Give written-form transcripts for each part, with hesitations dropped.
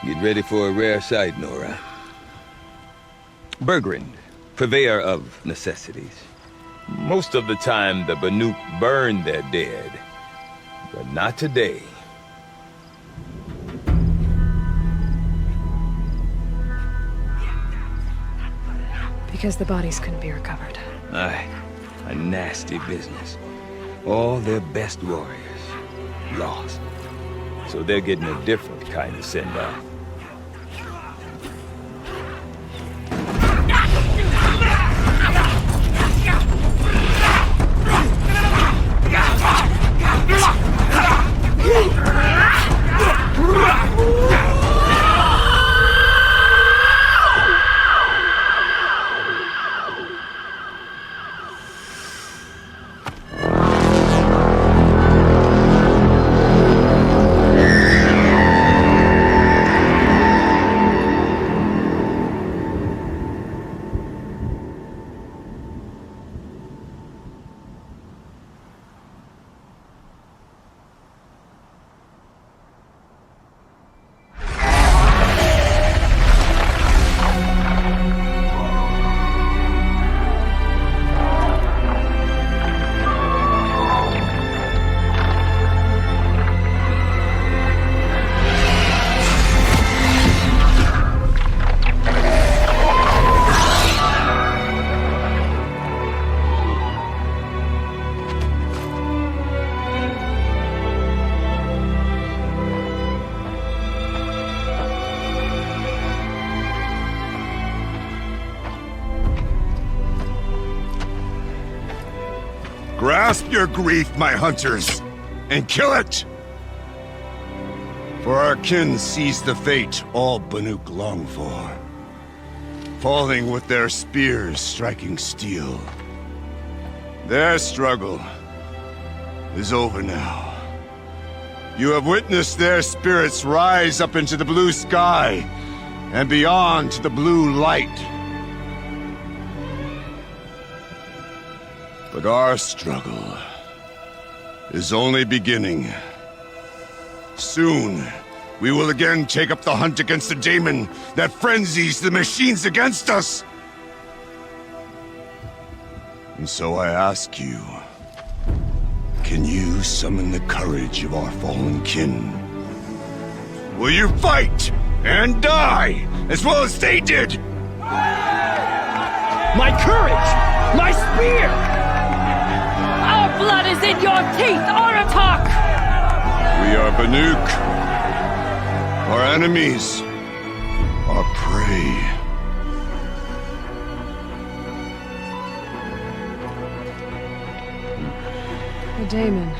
Get ready for a rare sight, Nora. Bergrand, purveyor of necessities. Most of the time, the Banuk burn their dead. But not today. Because the bodies couldn't be recovered. Aye, a nasty business. All their best warriors lost. So they're getting a different kind of send-off. Grasp your grief, my hunters, and kill it! For our kin sees the fate all Banuk long for. Falling with their spears striking steel. Their struggle is over now. You have witnessed their spirits rise up into the blue sky and beyond to the blue light. But our struggle is only beginning. Soon, we will again take up the hunt against the daemon that frenzies the machines against us. And so I ask you, can you summon the courage of our fallen kin? Will you fight and die as well as they did? My courage! My spear! Our blood is in your teeth, Aratak! We are Banuk. Our enemies. Our prey. The daemon.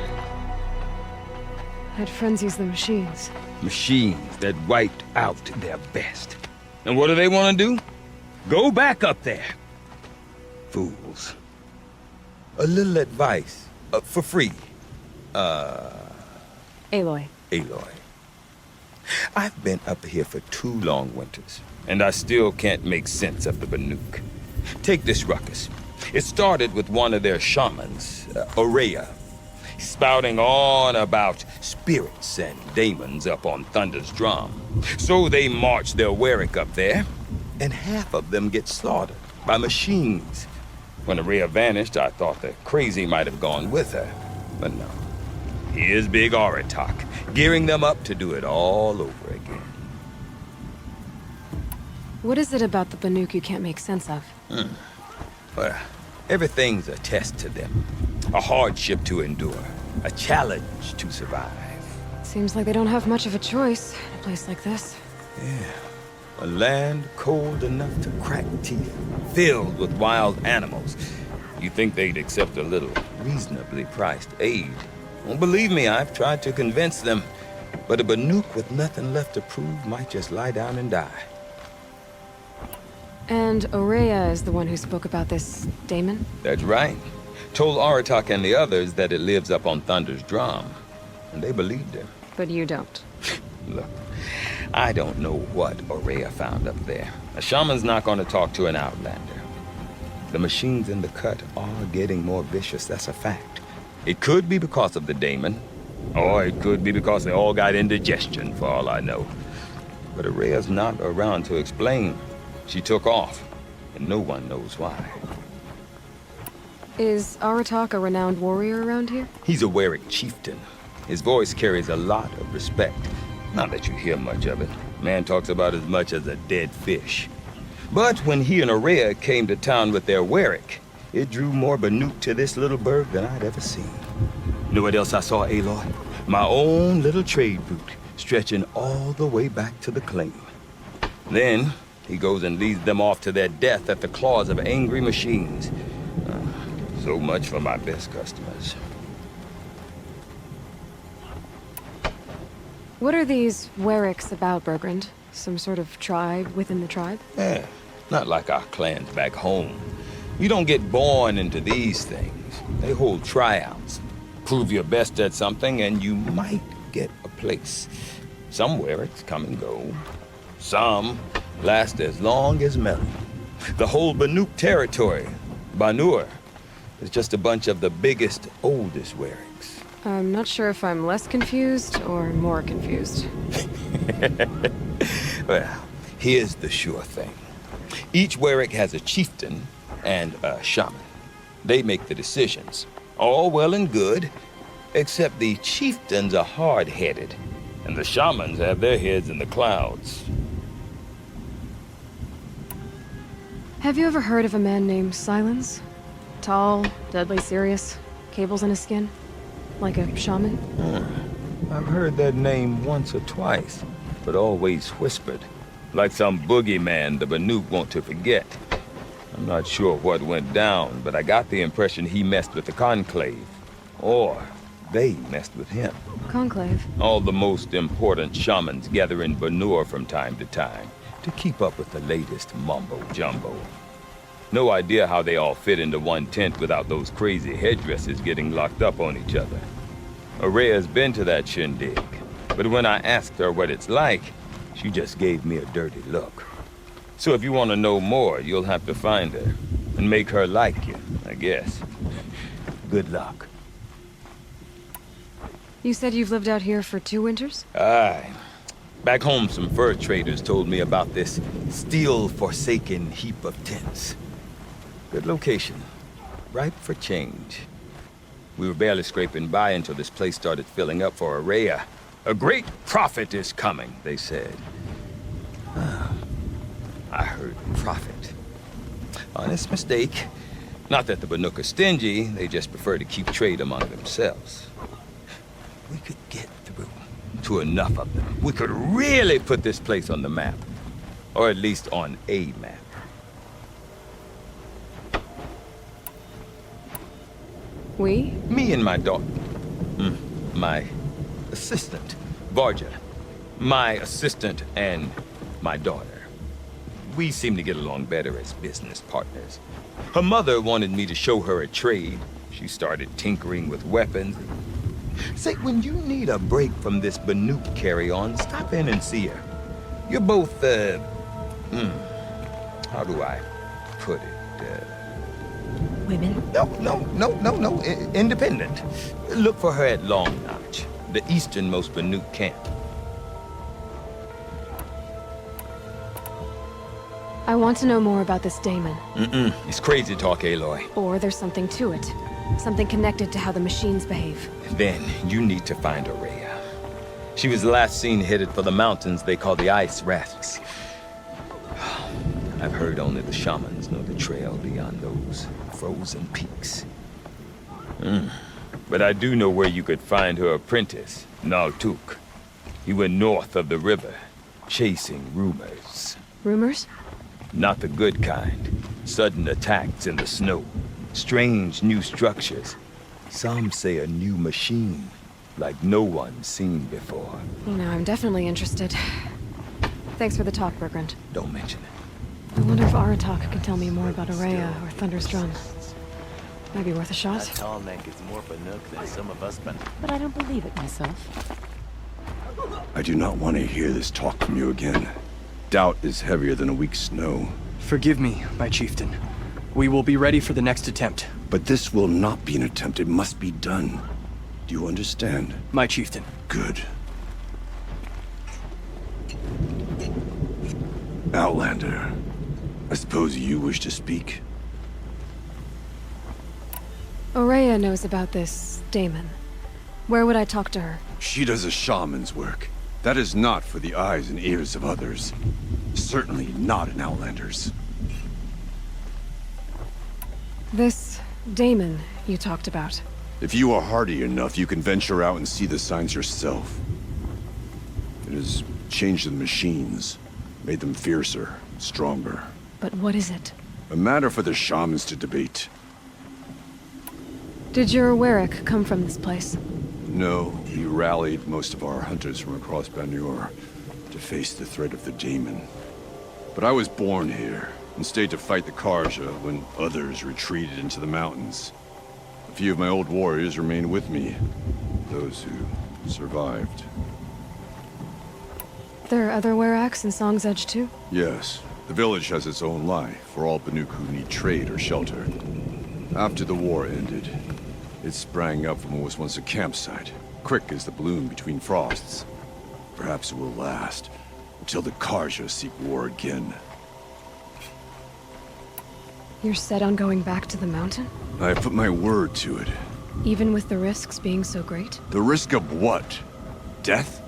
That frenzies the machines. Machines that wiped out their best. And what do they want to do? Go back up there. Fools. A little advice. For free. Aloy. Aloy. I've been up here for 2 long winters, and I still can't make sense of the Banuk. Take this ruckus. It started with one of their shamans, Aurea, spouting on about spirits and daemons up on Thunder's drum. So they march their Warwick up there, and half of them get slaughtered by machines. When Aurea vanished, I thought the crazy might have gone with her, but no. Here's Big Aratak, gearing them up to do it all over again. What is it about the Banuk you can't make sense of? Well, everything's a test to them. A hardship to endure. A challenge to survive. Seems like they don't have much of a choice in a place like this. Yeah. A land cold enough to crack teeth, filled with wild animals. You think they'd accept a little reasonably priced aid. Well, believe me, I've tried to convince them. But a Banuk with nothing left to prove might just lie down and die. And Aurea is the one who spoke about this daemon? That's right. Told Aratak and the others that it lives up on Thunder's drum. And they believed him. But you don't. Look, I don't know what Aurea found up there. A shaman's not going to talk to an outlander. The machines in the cut are getting more vicious, that's a fact. It could be because of the daemon, or it could be because they all got indigestion, for all I know. but Araya's not around to explain. She took off, and no one knows why. Is Aratak a renowned warrior around here? He's a Werik chieftain. His voice carries a lot of respect. Not that you hear much of it. Man talks about as much as a dead fish. But when he and Araya came to town with their Werik, it drew more Banuk to this little burg than I'd ever seen. You know what else I saw, Aloy? My own little trade route, stretching all the way back to the claim. Then, he goes and leads them off to their death at the claws of angry machines. So much for my best customers. What are these Weriks about, Bergrand? Some sort of tribe within the tribe? Yeah, not like our clans back home. You don't get born into these things. They hold tryouts. Prove your best at something and you might get a place. Some Weriks come and go. Some last as long as Melon. The whole Banuk territory, Banur, is just a bunch of the biggest, oldest Weriks. I'm not sure if I'm less confused or more confused. Well, here's the sure thing. Each Werik has a chieftain and a shaman. They make the decisions. All well and good, except the chieftains are hard-headed, and the shamans have their heads in the clouds. Have you ever heard of a man named Silence? Tall, deadly serious, cables in his skin? Like a shaman? I've heard that name once or twice, but always whispered. Like some boogeyman the Banuk want to forget. I'm not sure what went down, but I got the impression he messed with the Conclave. Or they messed with him. Conclave? All the most important shamans gather in Banur from time to time to keep up with the latest mumbo-jumbo. No idea how they all fit into one tent without those crazy headdresses getting locked up on each other. Araya's been to that shindig, but when I asked her what it's like, she just gave me a dirty look. So if you want to know more, you'll have to find her and make her like you, I guess. Good luck. You said you've lived out here for 2 winters? Aye. Back home, some fur traders told me about this steel-forsaken heap of tents. Good location. Ripe for change. We were barely scraping by until this place started filling up for Araya. A great prophet is coming, they said. I heard profit. Honest mistake. Not that the Banuk are stingy, they just prefer to keep trade among themselves. We could get through to enough of them. We could really put this place on the map. Or at least on a map. We? Me and my daughter. My assistant, Varja. My assistant and my daughter. We seem to get along better as business partners. Her mother wanted me to show her a trade. She started tinkering with weapons. Say, when you need a break from this Banuk carry-on, stop in and see her. You're both, how do I put it? Women? No. Independent. Look for her at Long Notch, the easternmost Banuk camp. I want to know more about this daemon. It's crazy talk, Aloy. Or there's something to it. Something connected to how the machines behave. Then you need to find Araya. She was last seen headed for the mountains they call the Ice Rasks. I've heard only the shamans know the trail beyond those frozen peaks. But I do know where you could find her apprentice, Naltuk. He went north of the river, chasing rumors. Rumors? Not the good kind. Sudden attacks in the snow. Strange new structures. Some say a new machine, like no one's seen before. You know, I'm definitely interested. Thanks for the talk, Bergrand. Don't mention it. I wonder if Aratak can tell me more about Araya or Thunder's Drum. Might be worth a shot. That tall neck is more Banuk than some of us, But I don't believe it myself. I do not want to hear this talk from you again. Doubt is heavier than a week's snow. Forgive me, my chieftain. We will be ready for the next attempt. But this will not be an attempt. It must be done. Do you understand? My chieftain. Good. Outlander, I suppose you wish to speak? Ourea knows about this Damon. Where would I talk to her? She does a shaman's work. That is not for the eyes and ears of others. Certainly not an Outlander's. This Damon you talked about. If you are hardy enough, you can venture out and see the signs yourself. It has changed the machines, made them fiercer, stronger. But what is it? A matter for the shamans to debate. Did your Warwick come from this place? No, he rallied most of our hunters from across Banur to face the threat of the Daemon. But I was born here, and stayed to fight the Karja when others retreated into the mountains. A few of my old warriors remained with me, those who survived. There are other Warracks in Song's Edge too? Yes, the village has its own life for all Banuk who need trade or shelter. After the war ended, it sprang up from what was once a campsite, quick as the bloom between frosts. Perhaps it will last, until the Karja seek war again. You're set on going back to the mountain? I have put my word to it. Even with the risks being so great? The risk of what? Death?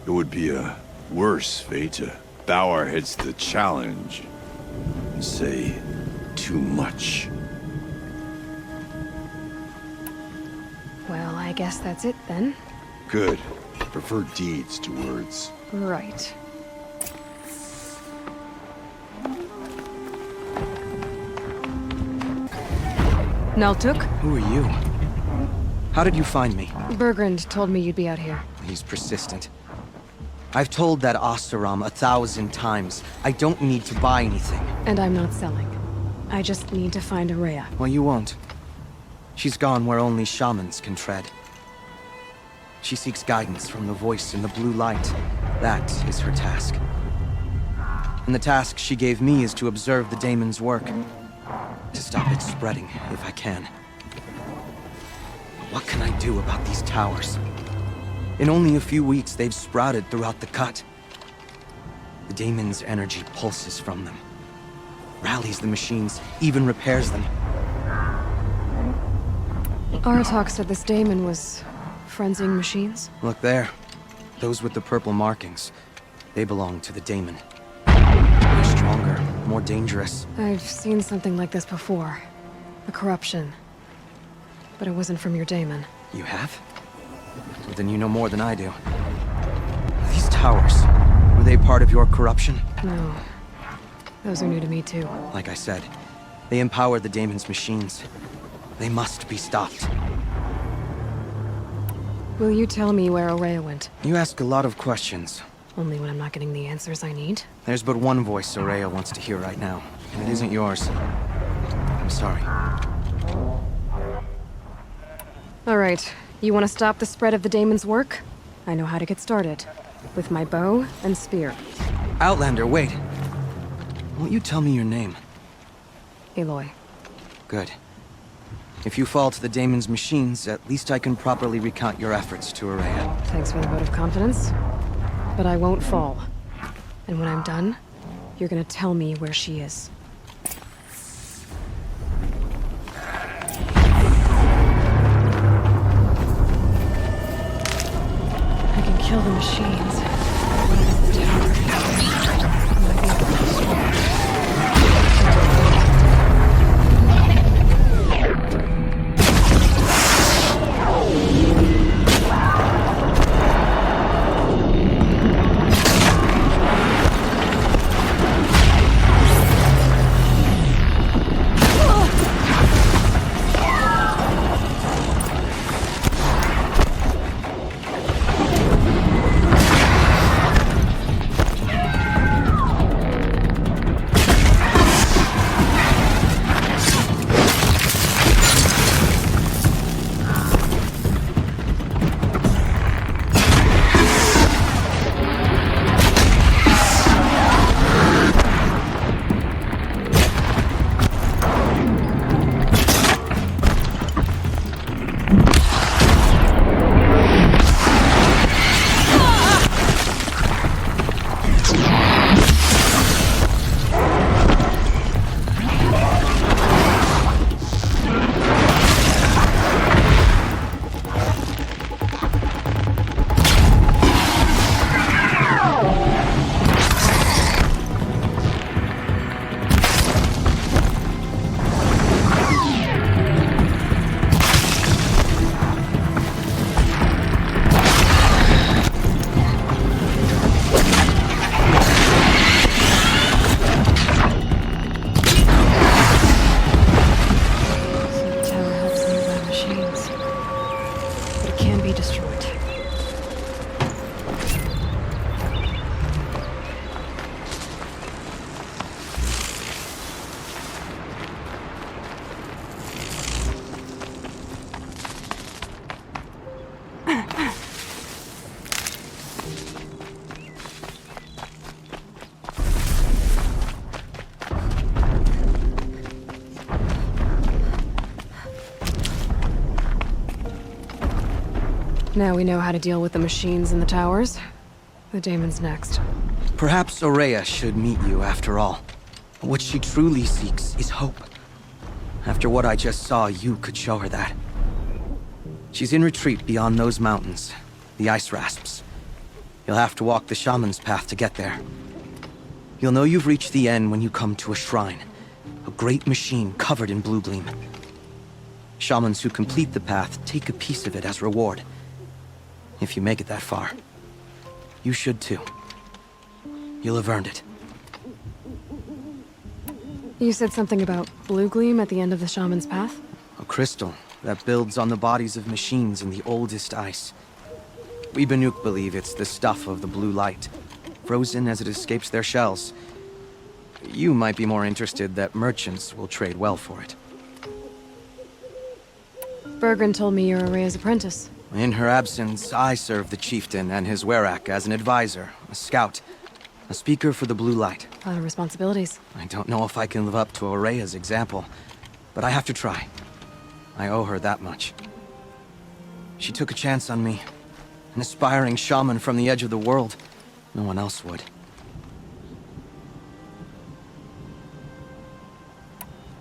It would be a worse fate to bow our heads to the challenge and say too much. Well, I guess that's it then. Good. Prefer deeds to words. Right. Naltuk? Who are you? How did you find me? Bergrand told me you'd be out here. He's persistent. I've told that Oseram 1,000 times. I don't need to buy anything. And I'm not selling. I just need to find Ourea. Well, you won't. She's gone where only shamans can tread. She seeks guidance from the voice in the blue light. That is her task. And the task she gave me is to observe the Daemon's work. To stop it spreading, if I can. What can I do about these towers? In only a few weeks, they've sprouted throughout the cut. The Daemon's energy pulses from them. Rallies the machines, even repairs them. Aratak said this Daemon was frenzying machines. Look there. Those with the purple markings. They belong to the Daemon. They're stronger, more dangerous. I've seen something like this before. The corruption. But it wasn't from your Daemon. You have? Well, then you know more than I do. These towers, were they part of your corruption? No. Those are new to me too. Like I said, they empower the Daemon's machines. They must be stopped. Will you tell me where Ourea went? You ask a lot of questions. Only when I'm not getting the answers I need. There's but one voice Ourea wants to hear right now, and it isn't yours. I'm sorry. All right. You want to stop the spread of the Daemon's work? I know how to get started. With my bow and spear. Outlander, wait. Won't you tell me your name? Aloy. Good. If you fall to the Daemon's machines, at least I can properly recount your efforts to Ourea. Thanks for the vote of confidence. But I won't fall. And when I'm done, you're gonna tell me where she is. I can kill the machines. What about the tower? Might be able to destroy it. be destroyed. Now we know how to deal with the machines in the towers. The daemon's next. Perhaps Aurea should meet you after all. What she truly seeks is hope. After what I just saw, you could show her that. She's in retreat beyond those mountains, the ice rasps. You'll have to walk the shaman's path to get there. You'll know you've reached the end when you come to a shrine, a great machine covered in blue gleam. Shamans who complete the path take a piece of it as reward. If you make it that far, you should too. You'll have earned it. You said something about blue gleam at the end of the shaman's path? A crystal that builds on the bodies of machines in the oldest ice. We Banuk believe it's the stuff of the blue light, frozen as it escapes their shells. You might be more interested that merchants will trade well for it. Bergren told me you're Aurea's apprentice. In her absence, I serve the chieftain and his werak as an advisor, a scout, a speaker for the blue light. A lot of responsibilities. I don't know if I can live up to Aurea's example, but I have to try. I owe her that much. She took a chance on me, an aspiring shaman from the edge of the world. No one else would.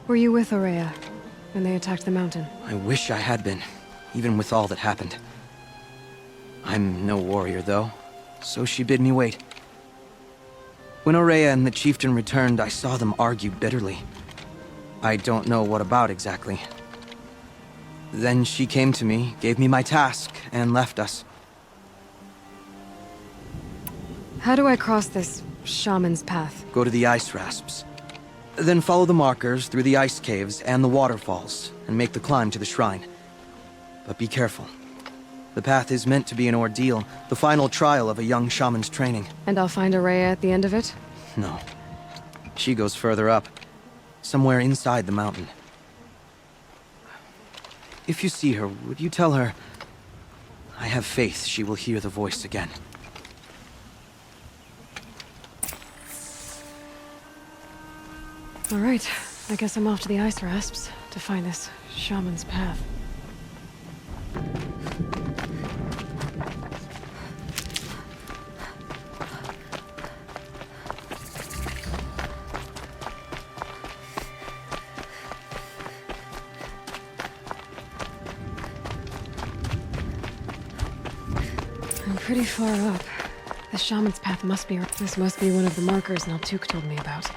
Were you with Aurea when they attacked the mountain? I wish I had been, even with all that happened. I'm no warrior, though, so she bid me wait. When Aurea and the chieftain returned, I saw them argue bitterly. I don't know what about exactly. Then she came to me, gave me my task, and left us. How do I cross this shaman's path? Go to the ice rasps. Then follow the markers through the ice caves and the waterfalls, and make the climb to the shrine. But be careful. The path is meant to be an ordeal, the final trial of a young shaman's training. And I'll find Aurea at the end of it? No. She goes further up, somewhere inside the mountain. If you see her, would you tell her... I have faith she will hear the voice again. All right, I guess I'm off to the ice rasps to find this shaman's path. I'm pretty far up. The shaman's path must be... This must be one of the markers Naltuk told me about.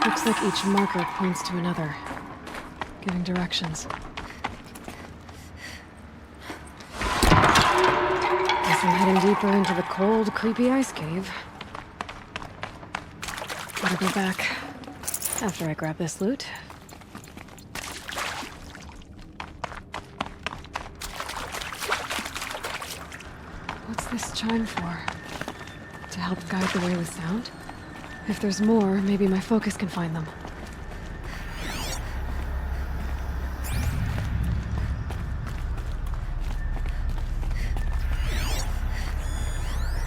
Looks like each marker points to another, giving directions. Guess I'm heading deeper into the cold, creepy ice cave. Gotta go back after I grab this loot. What's this chime for? To help guide the way with sound? If there's more, maybe my focus can find them.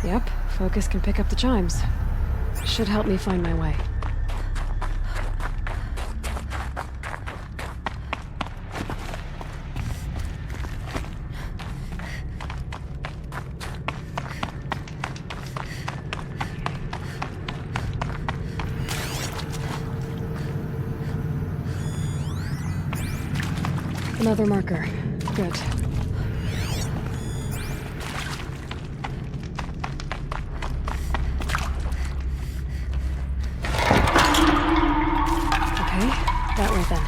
Yep, focus can pick up the chimes. Should help me find my way. Another marker. Good. Okay, that way then.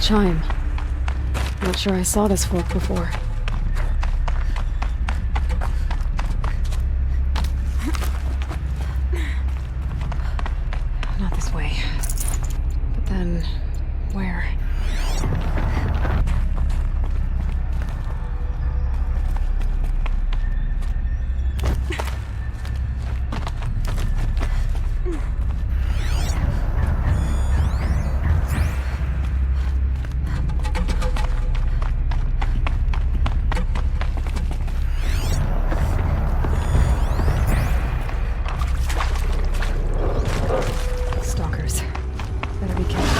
chime. Not sure I saw this fork before. Not this way. But then, where? Stalkers. Better be careful.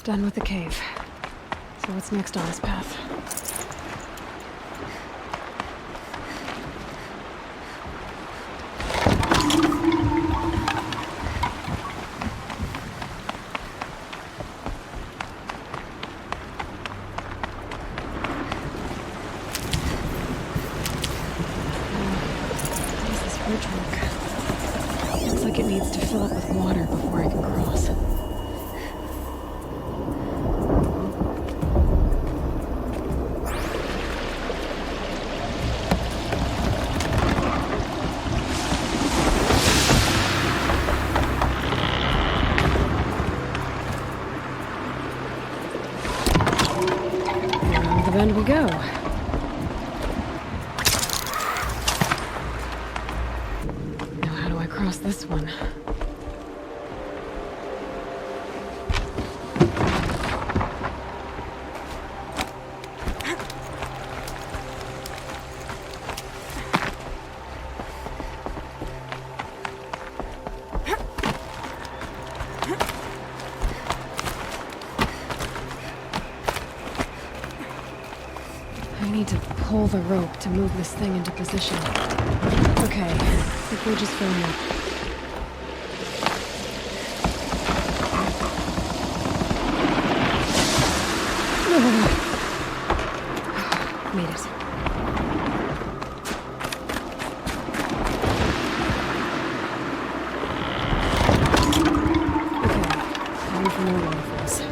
Done with the cave. So what's next on this path? bridge work. Looks like it needs to fill up with water before I can cross. Around the bend we go. Now how do I cross this one? I need to pull the rope to move this thing into position. Okay, the bridge is filling up. Made it. Okay, time for more rifles.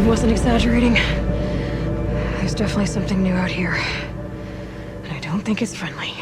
Wasn't exaggerating. There's definitely something new out here. And I don't think it's friendly.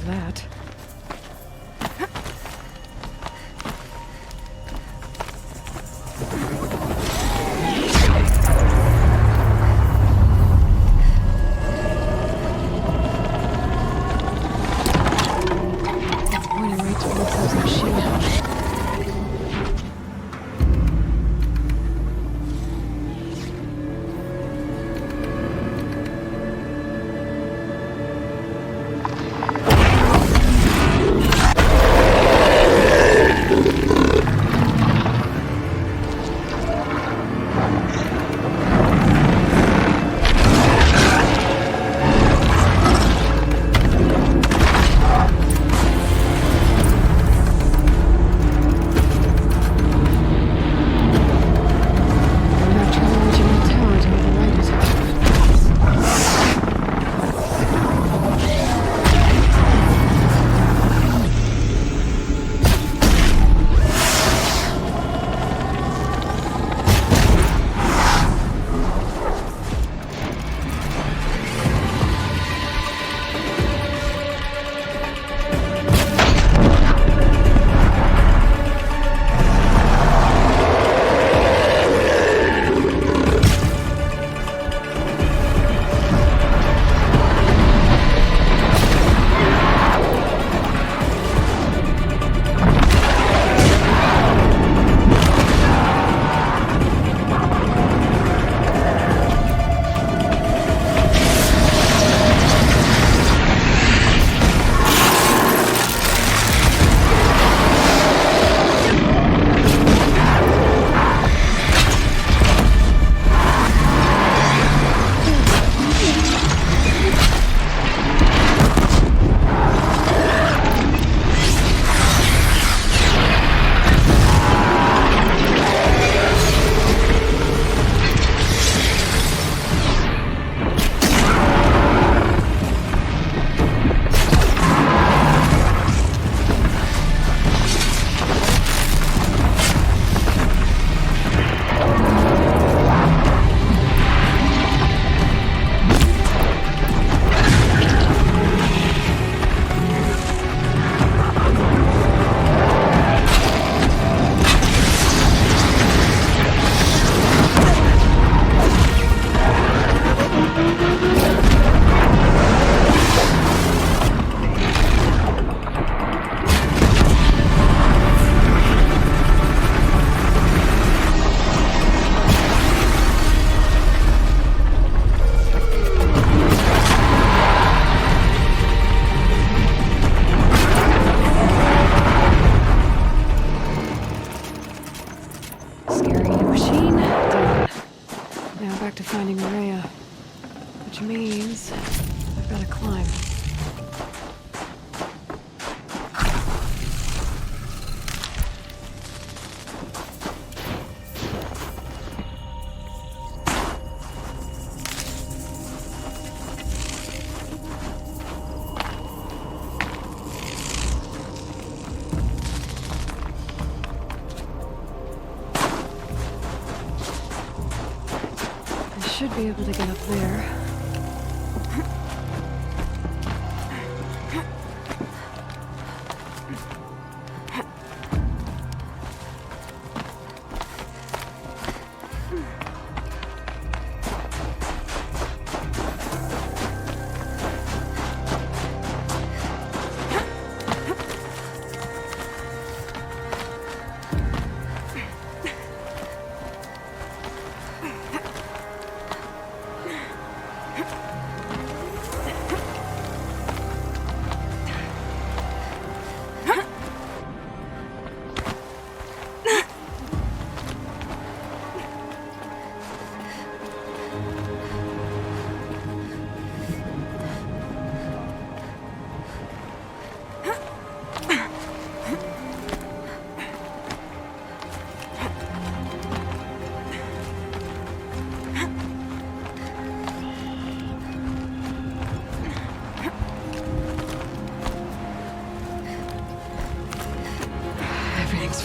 That. It's pointing right towards those machine houses. should be able to get up there.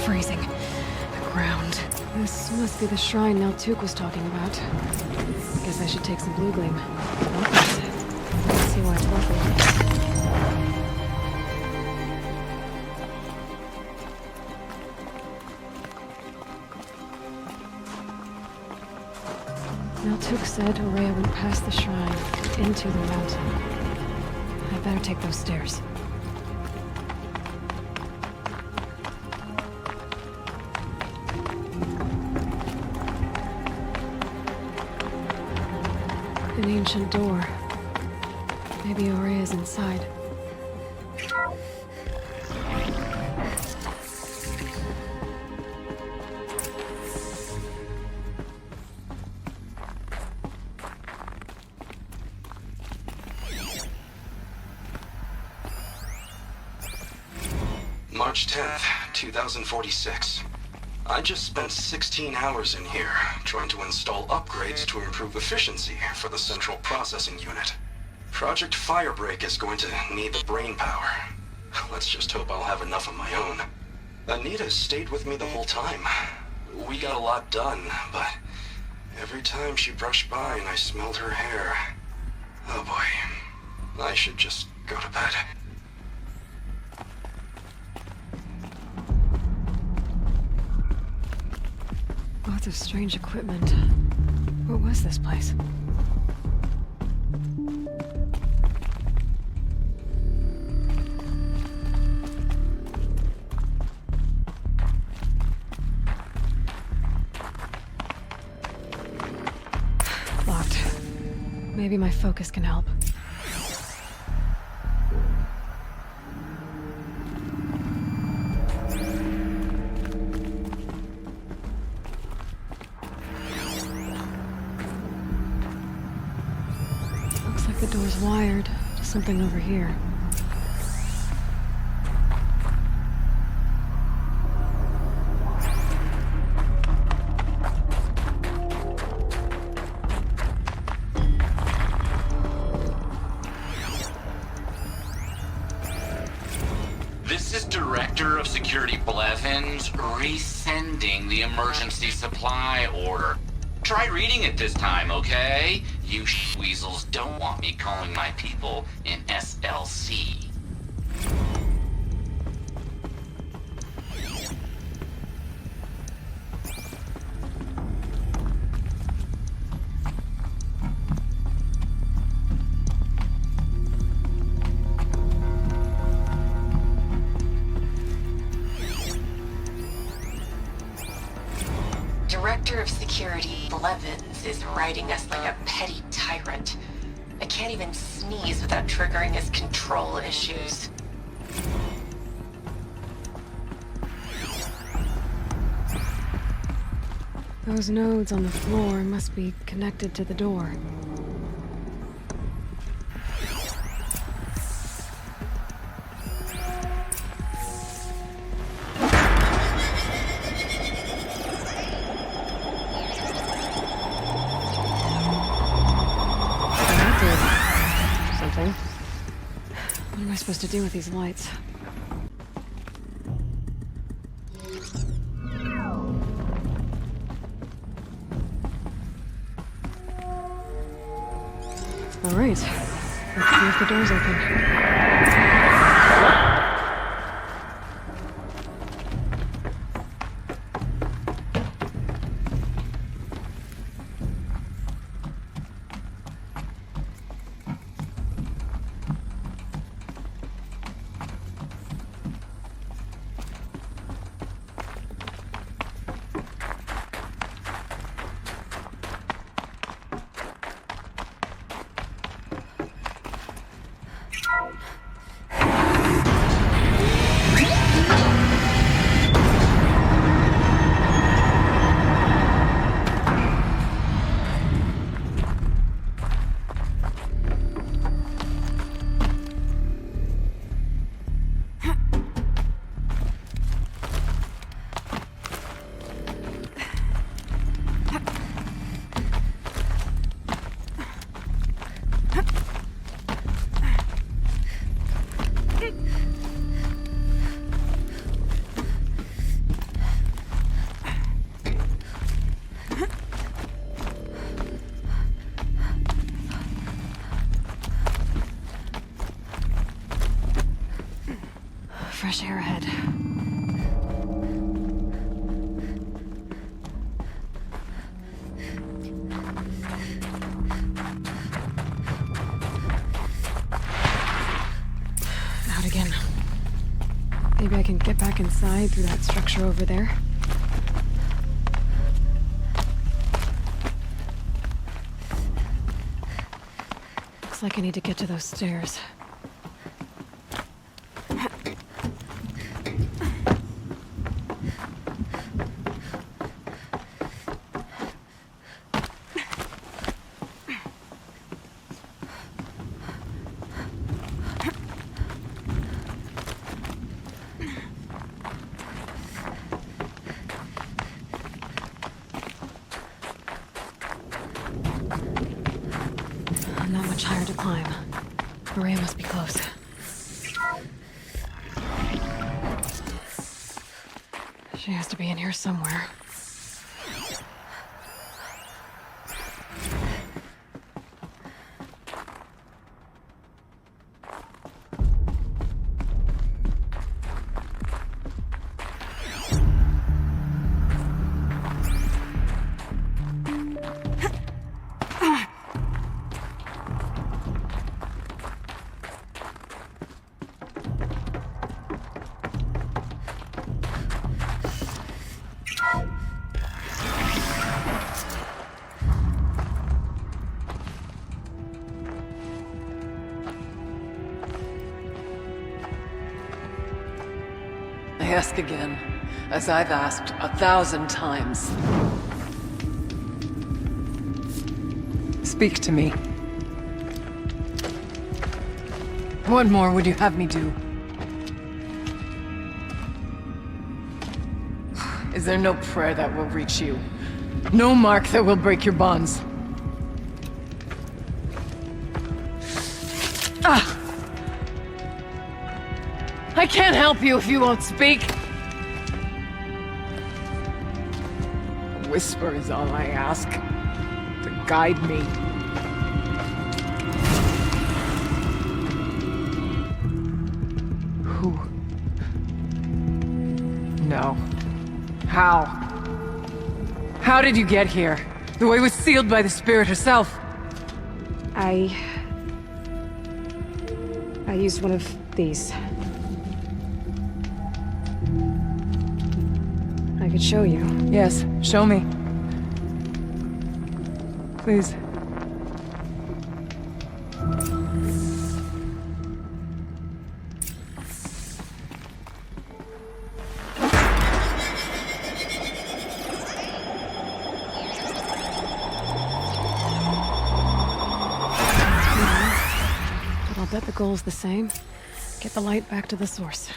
Freezing. The ground. This must be the shrine Naltuk was talking about. Guess I should take some blue gleam. Let's see why it's working. Naltuk said Ourea went past the shrine into the mountain. I better take those stairs. An ancient door. Maybe Ourea's inside. March 10th, 2046. I just spent 16 hours in here, trying to install upgrades to improve efficiency for the central processing unit. Project Firebreak is going to need the brain power. Let's just hope I'll have enough of my own. Anita stayed with me the whole time. We got a lot done, but every time she brushed by and I smelled her hair... Oh boy, I should just go to bed. Lots of strange equipment. What was this place? Locked. Maybe my focus can help. The door's wired to something over here. This is Director of Security Blevins resending the emergency supply order. Try reading it this time, okay? You weasels don't want me calling my people in SLC. Director of Security Blevins is riding us like a petty tyrant. I can't even sneeze without triggering his control issues. Those nodes on the floor must be connected to the door. What am I supposed to do with these lights? All right. Let's see if the door's open. Fresh air ahead. Out again. Maybe I can get back inside through that structure over there. Looks like I need to get to those stairs. Not much higher to climb. Maria must be close. She has to be in here somewhere. I ask again, as I've asked 1,000 times. Speak to me. What more would you have me do? Is there no prayer that will reach you? No mark that will break your bonds? Ah! I can't help you if you won't speak. A whisper is all I ask, to guide me. Who? No. How? How did you get here? The way was sealed by the spirit herself. I used one of these. I could show you. Yes, show me. Please. But I'll bet the goal's the same. Get the light back to the source.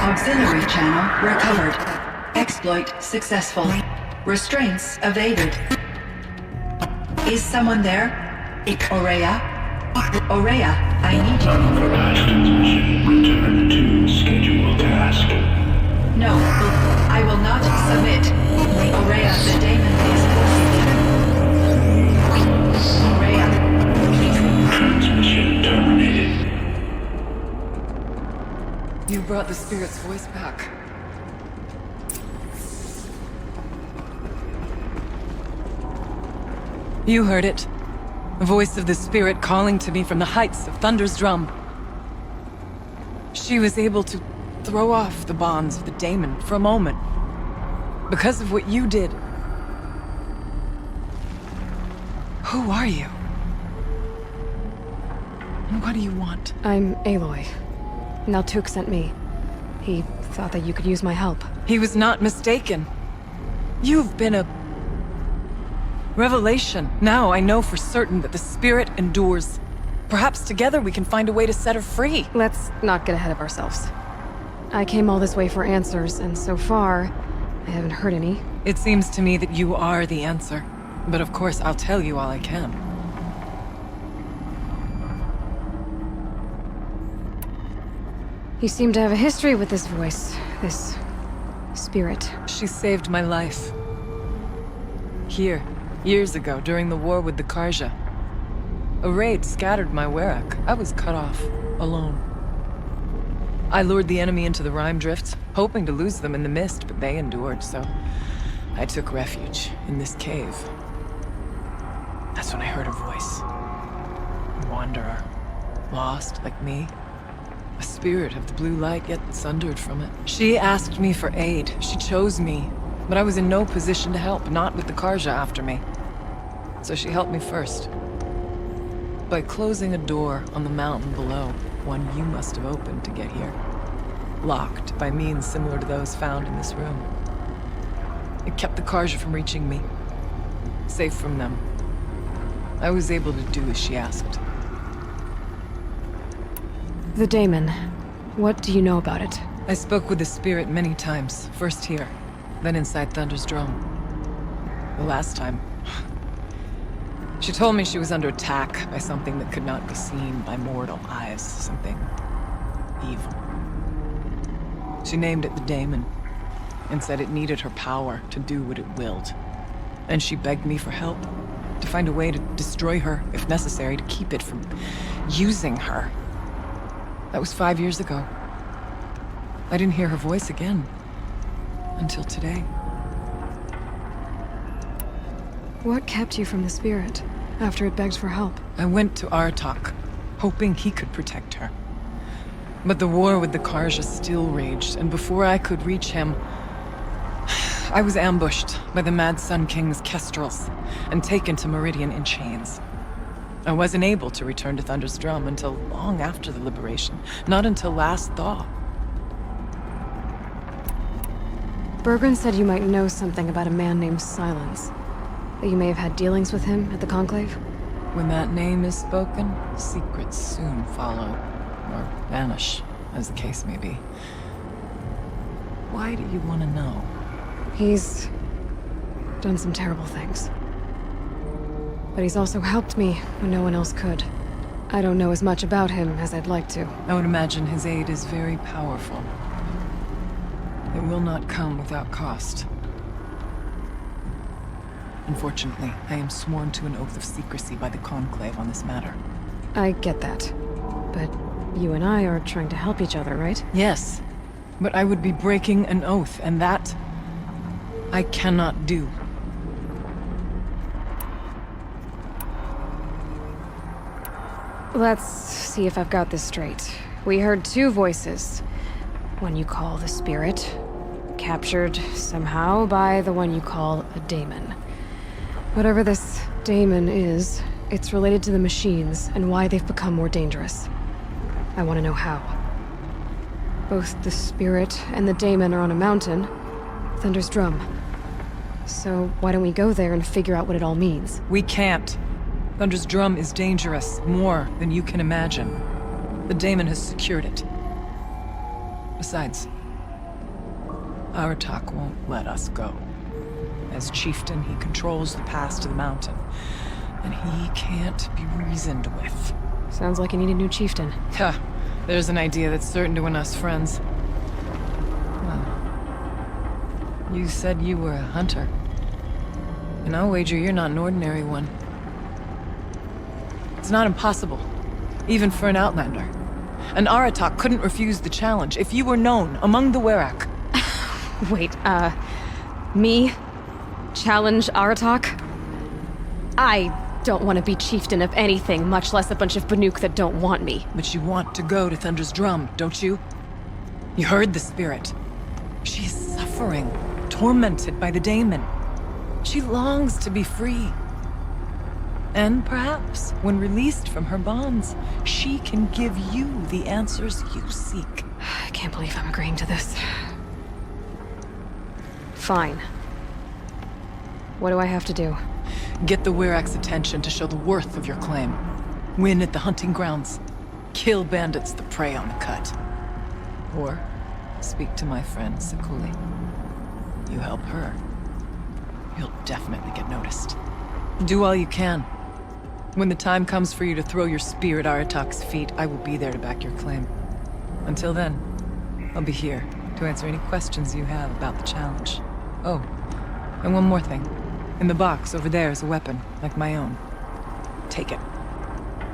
Auxiliary channel recovered. Exploit successful. Restraints evaded. Is someone there? Ikorea? Aurea, I need you. Patch transmission. Return to scheduled task. No, I will not submit. Aurea, the daemon is forcing you. Aurea. Transmission terminated. You brought the spirit's voice back. You heard it. The voice of the spirit calling to me from the heights of Thunder's drum. She was able to throw off the bonds of the daemon for a moment. Because of what you did. Who are you? And what do you want? I'm Aloy. Naltuk sent me. He thought that you could use my help. He was not mistaken. You've been a revelation. Now I know for certain that the spirit endures. Perhaps together we can find a way to set her free. Let's not get ahead of ourselves. I came all this way for answers, and so far, I haven't heard any. It seems to me that you are the answer. But of course, I'll tell you all I can. You seem to have a history with this voice, this spirit. She saved my life. Here, years ago, during the war with the Karja. A raid scattered my Werak. I was cut off, alone. I lured the enemy into the Rime Drift, hoping to lose them in the mist, but they endured, so I took refuge in this cave. That's when I heard her voice. A wanderer. Lost, like me. A spirit of the blue light, yet sundered from it. She asked me for aid. She chose me. But I was in no position to help, not with the Karja after me. So she helped me first. By closing a door on the mountain below, one you must have opened to get here. Locked by means similar to those found in this room. It kept the Karja from reaching me. Safe from them. I was able to do as she asked. The daemon. What do you know about it? I spoke with the spirit many times. First here, then inside Thunder's drum. The last time... She told me she was under attack by something that could not be seen by mortal eyes. Something... evil. She named it the daemon, and said it needed her power to do what it willed. And she begged me for help. To find a way to destroy her, if necessary, to keep it from using her. That was 5 years ago. I didn't hear her voice again. Until today. What kept you from the spirit, after it begged for help? I went to Artok, hoping he could protect her. But the war with the Karja still raged, and before I could reach him, I was ambushed by the Mad Sun King's kestrels, and taken to Meridian in chains. I wasn't able to return to Thunder's drum until long after the liberation, not until last thaw. Bergren said you might know something about a man named Silence. That you may have had dealings with him at the Conclave? When that name is spoken, secrets soon follow. Or vanish, as the case may be. Why do you want to know? He's done some terrible things. But he's also helped me when no one else could. I don't know as much about him as I'd like to. I would imagine his aid is very powerful. It will not come without cost. Unfortunately, I am sworn to an oath of secrecy by the Conclave on this matter. I get that. But you and I are trying to help each other, right? Yes. But I would be breaking an oath, and that... I cannot do. Let's see if I've got this straight. We heard two voices. One you call the spirit, captured somehow by the one you call a daemon. Whatever this daemon is, it's related to the machines and why they've become more dangerous. I want to know how. Both the spirit and the daemon are on a mountain, Thunder's drum. So why don't we go there and figure out what it all means? We can't. Thunder's drum is dangerous, more than you can imagine. The daemon has secured it. Besides, Artok won't let us go. As chieftain, he controls the pass to the mountain, and he can't be reasoned with. Sounds like you need a new chieftain. Ha! There's an idea that's certain to win us friends. Well, you said you were a hunter. And I'll wager you're not an ordinary one. It's not impossible, even for an outlander. An Aratak couldn't refuse the challenge if you were known among the Werak. Wait, me? Challenge Aratak? I don't want to be chieftain of anything, much less a bunch of Banuk that don't want me. But you want to go to Thunder's Drum, don't you? You heard the spirit. She is suffering, tormented by the daemon. She longs to be free. And perhaps, when released from her bonds, she can give you the answers you seek. I can't believe I'm agreeing to this. Fine. What do I have to do? Get the Werak's attention to show the worth of your claim. Win at the hunting grounds. Kill bandits that prey on the cut. Or speak to my friend Sakuli. You help her, you'll definitely get noticed. Do all you can. When the time comes for you to throw your spear at Aratak's feet, I will be there to back your claim. Until then, I'll be here to answer any questions you have about the challenge. Oh, and one more thing. In the box over there is a weapon, like my own. Take it.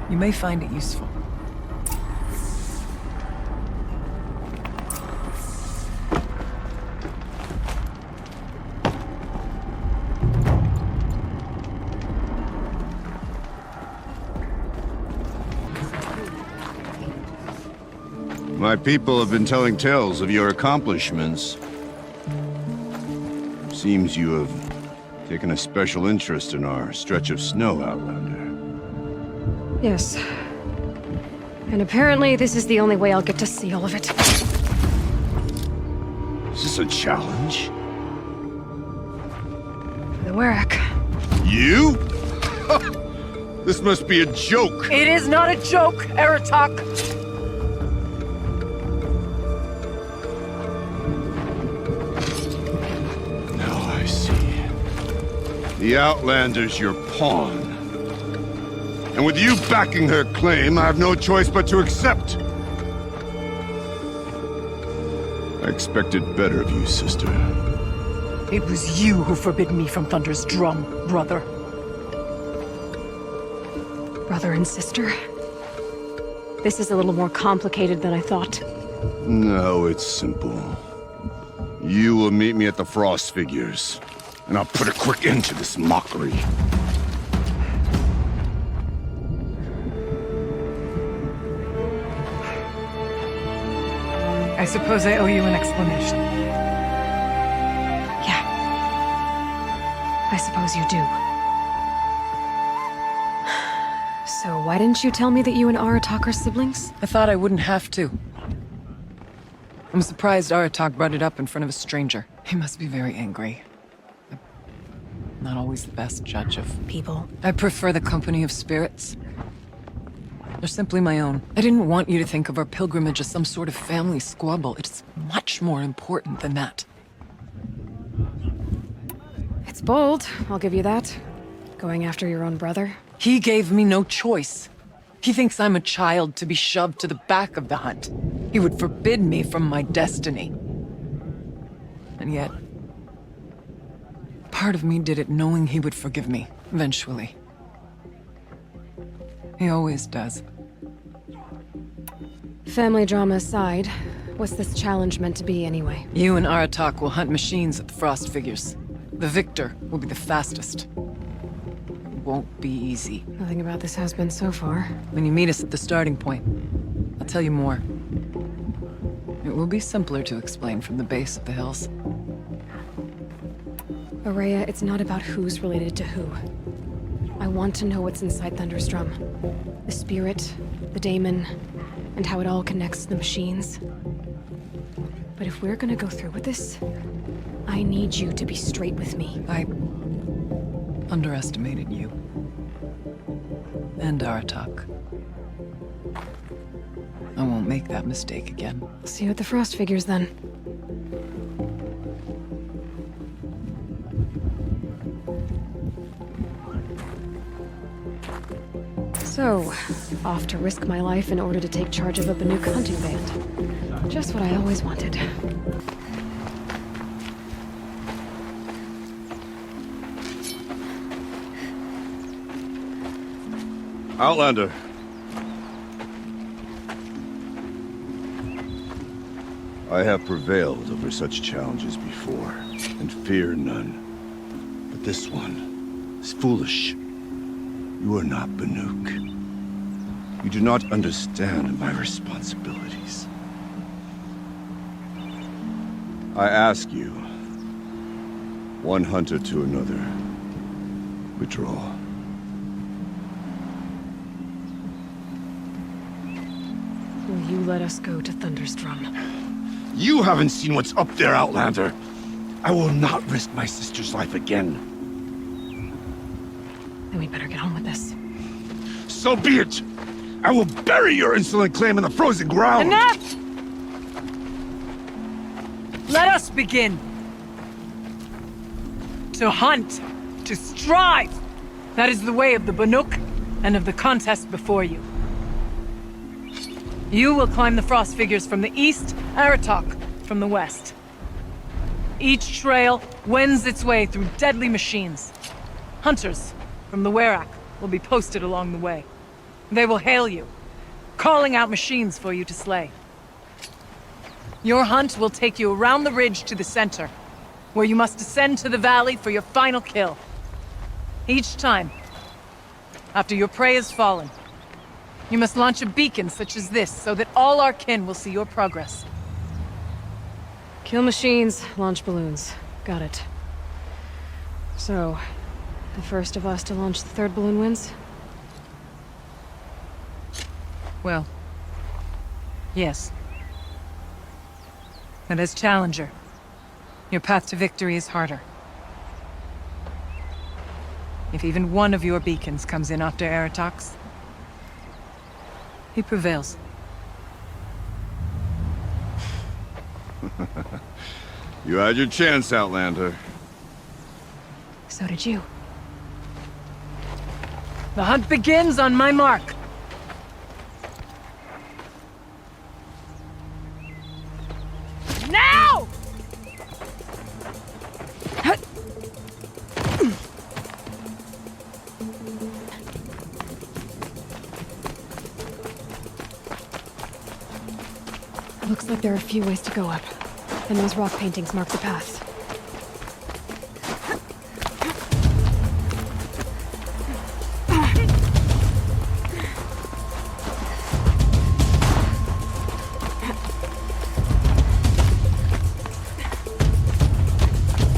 You may find it useful. My people have been telling tales of your accomplishments. Seems you have taken a special interest in our stretch of snow, Outlander. Yes. And apparently this is the only way I'll get to see all of it. Is this a challenge? The Werak. You? This must be a joke. It is not a joke, Aratak! The Outlander's your pawn. And with you backing her claim, I have no choice but to accept. I expected better of you, sister. It was you who forbid me from Thunder's Drum, brother. Brother and sister? This is a little more complicated than I thought. No, it's simple. You will meet me at the Frost Figures. And I'll put a quick end to this mockery. I suppose I owe you an explanation. Yeah. I suppose you do. So why didn't you tell me that you and Aratak are siblings? I thought I wouldn't have to. I'm surprised Aratak brought it up in front of a stranger. He must be very angry. Not always the best judge of people. I prefer the company of spirits. They're simply my own. I didn't want you to think of our pilgrimage as some sort of family squabble. It's much more important than that. It's bold, I'll give you that. Going after your own brother. He gave me no choice. He thinks I'm a child to be shoved to the back of the hunt. He would forbid me from my destiny. And yet, part of me did it knowing he would forgive me, eventually. He always does. Family drama aside, what's this challenge meant to be anyway? You and Aratak will hunt machines at the Frost Figures. The victor will be the fastest. It won't be easy. Nothing about this has been so far. When you meet us at the starting point, I'll tell you more. It will be simpler to explain from the base of the hills. Aurea, it's not about who's related to who. I want to know what's inside Thunder's Drum. The spirit, the daemon, and how it all connects to the machines. But if we're gonna go through with this, I need you to be straight with me. I underestimated you. And Aratak. I won't make that mistake again. See you at the Frost Figures then. So, off to risk my life in order to take charge of a Banuk hunting band. Just what I always wanted. Outlander. I have prevailed over such challenges before, and fear none. But this one is foolish. You are not Banuk. You do not understand my responsibilities. I ask you, one hunter to another, withdraw. Will you let us go to Thunderstrom? You haven't seen what's up there, Outlander. I will not risk my sister's life again. Then we'd better get on with this. So be it! I will bury your insolent claim in the frozen ground! Enough! Let us begin! To hunt, to strive! That is the way of the Banuk, and of the contest before you. You will climb the frost figures from the east, Aratok from the west. Each trail wends its way through deadly machines. Hunters from the Werak will be posted along the way. They will hail you, calling out machines for you to slay. Your hunt will take you around the ridge to the center, where you must descend to the valley for your final kill. Each time, after your prey has fallen, you must launch a beacon such as this, so that all our kin will see your progress. Kill machines, launch balloons. Got it. So, the first of us to launch the third balloon wins? Well, yes. But as Challenger, your path to victory is harder. If even one of your beacons comes in after Aratox, he prevails. You had your chance, Outlander. So did you. The hunt begins on my mark. Now! Looks like there are a few ways to go up. And those rock paintings mark the paths.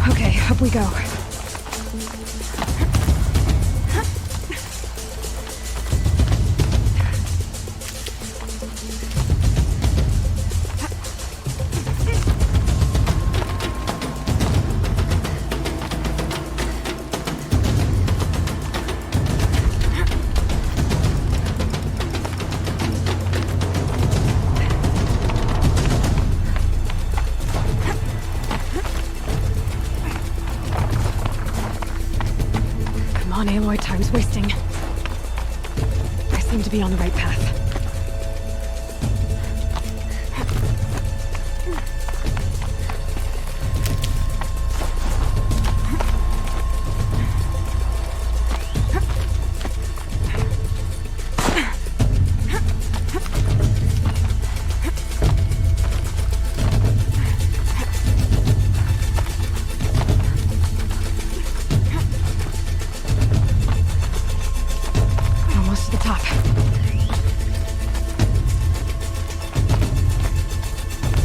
Okay, up we go. Come on, Aloy, time's wasting. I seem to be on the right path.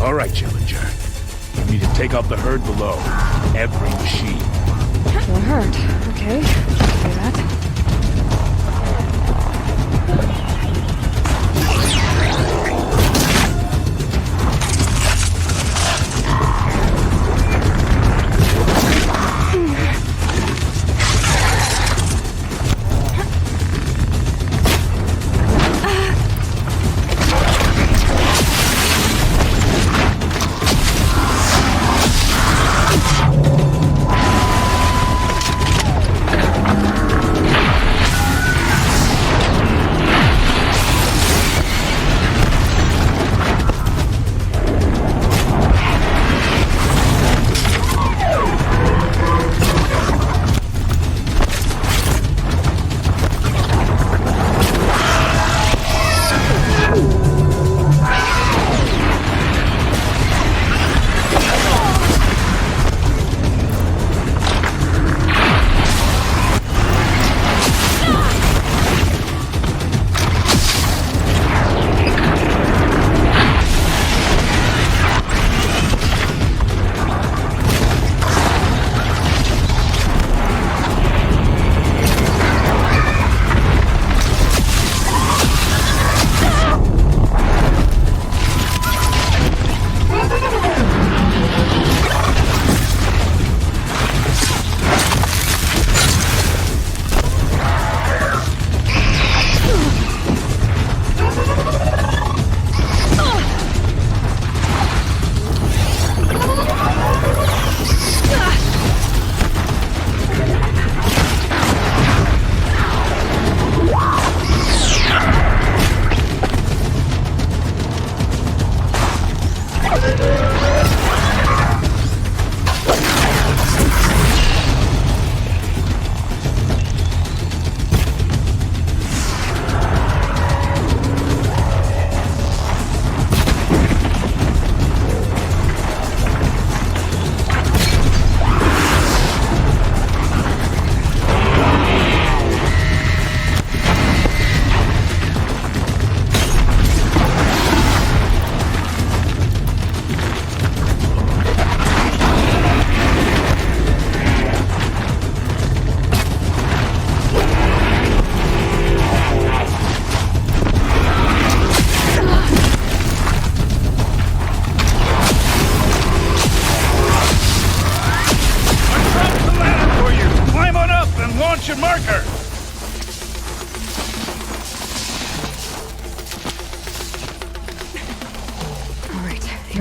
All right, Challenger. You need to take out the herd below. Every machine. The herd, okay. Do that.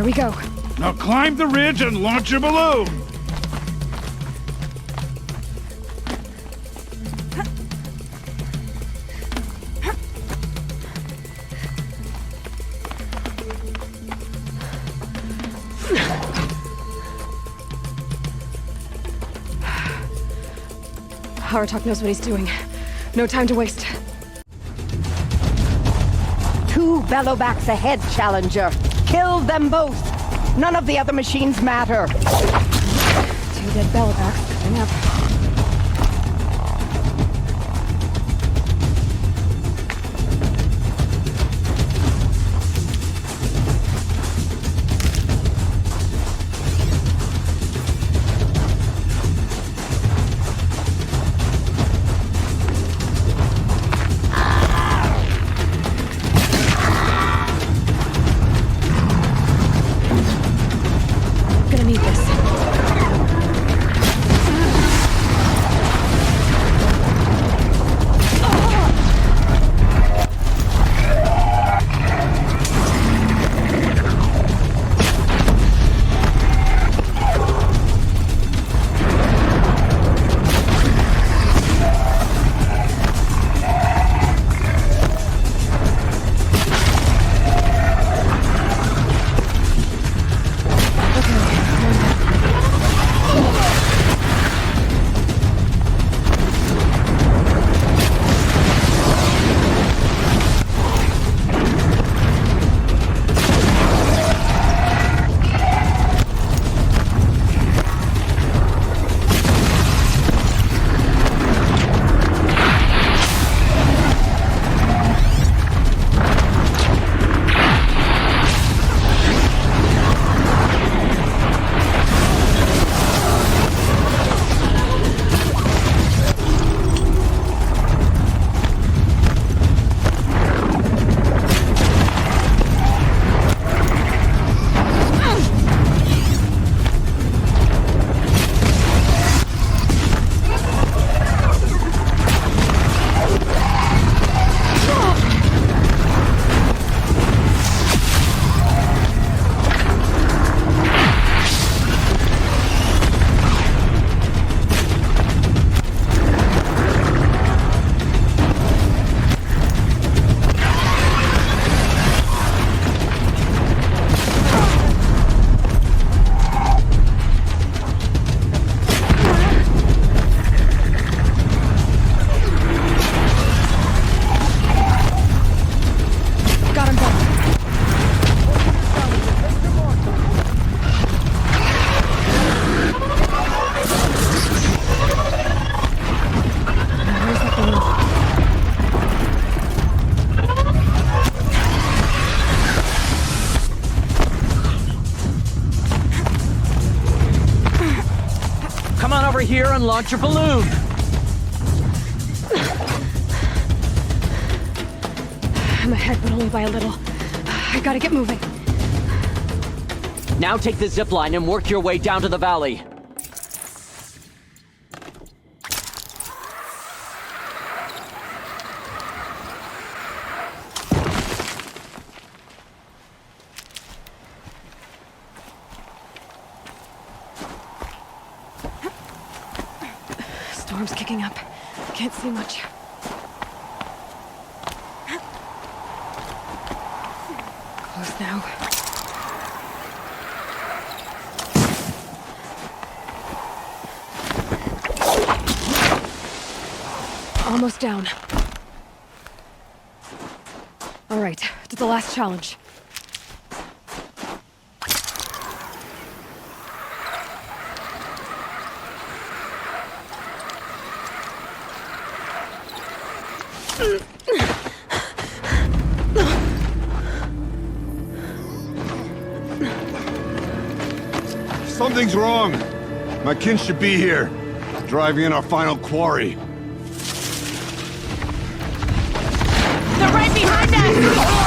Here we go. Now climb the ridge and launch your balloon! Aratok knows what he's doing. No time to waste. 2 bellowbacks ahead, Challenger. Kill them both. None of the other machines matter. 2 dead bellowbacks coming up. Gonna need this. Here and launch your balloon. I'm ahead, but only by a little. I gotta get moving. Now take the zip line and work your way down to the valley. Storm's kicking up. Can't see much. Close now. Almost down. All right, to the last challenge. Something's wrong. My kin should be here, driving in our final quarry. They're right behind us!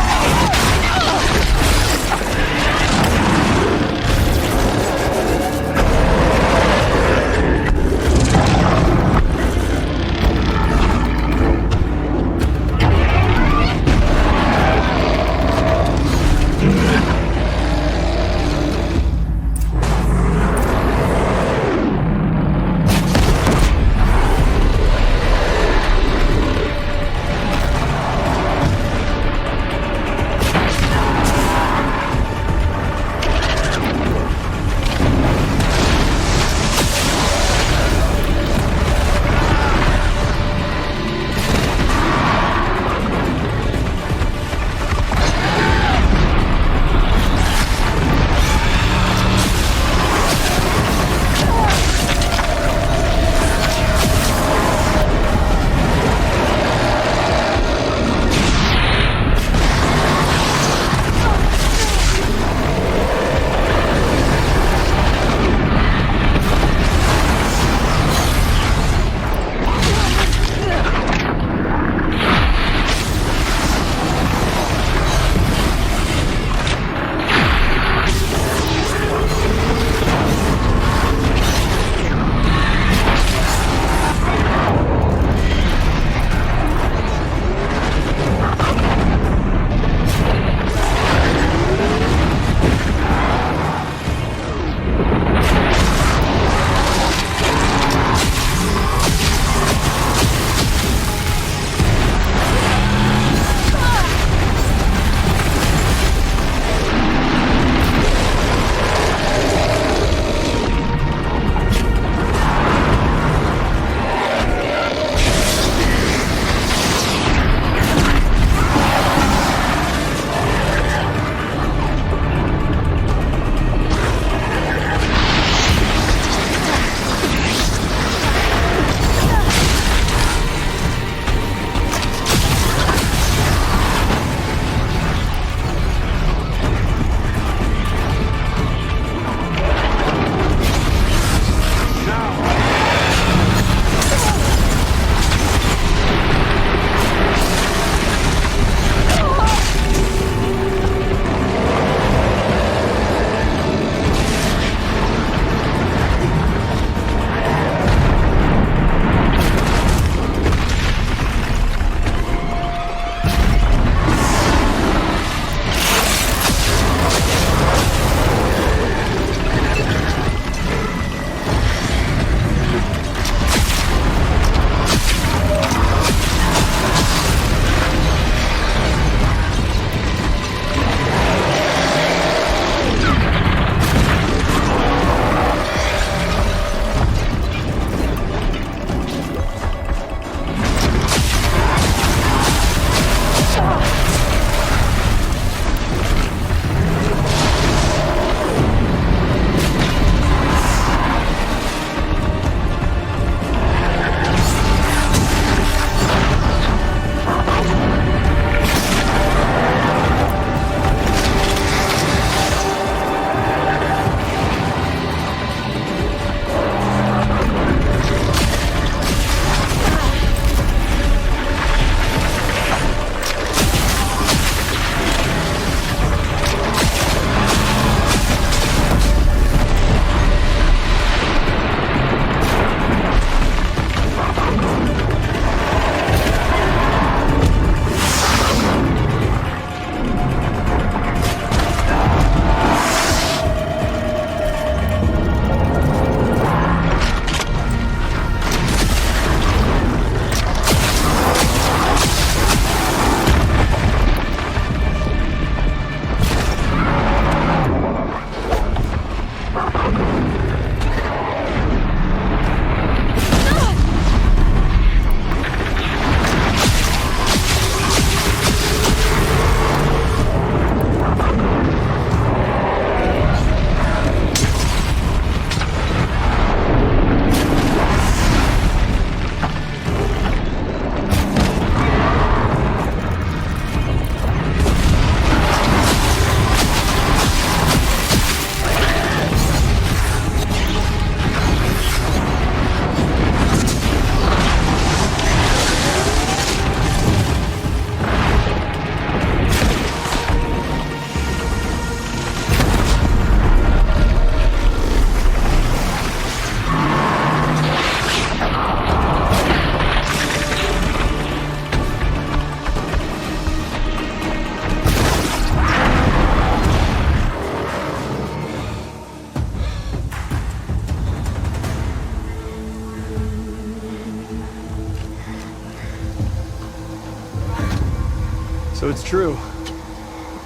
So it's true.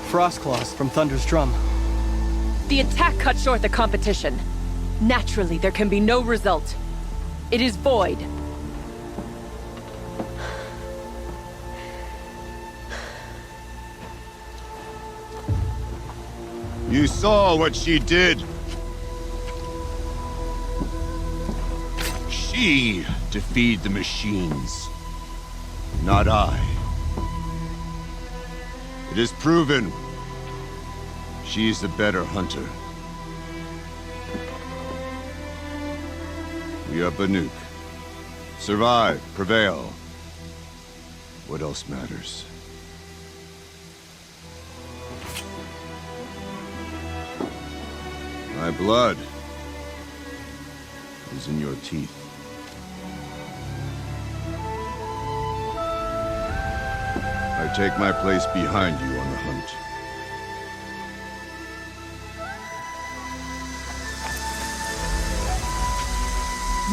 Frost claws from Thunder's drum. The attack cut short the competition. Naturally, there can be no result. It is void. You saw what she did. She defeated the machines, not I. It is proven. She's the better hunter. We are Banuk. Survive, prevail. What else matters? My blood is in your teeth. I take my place behind you on the hunt.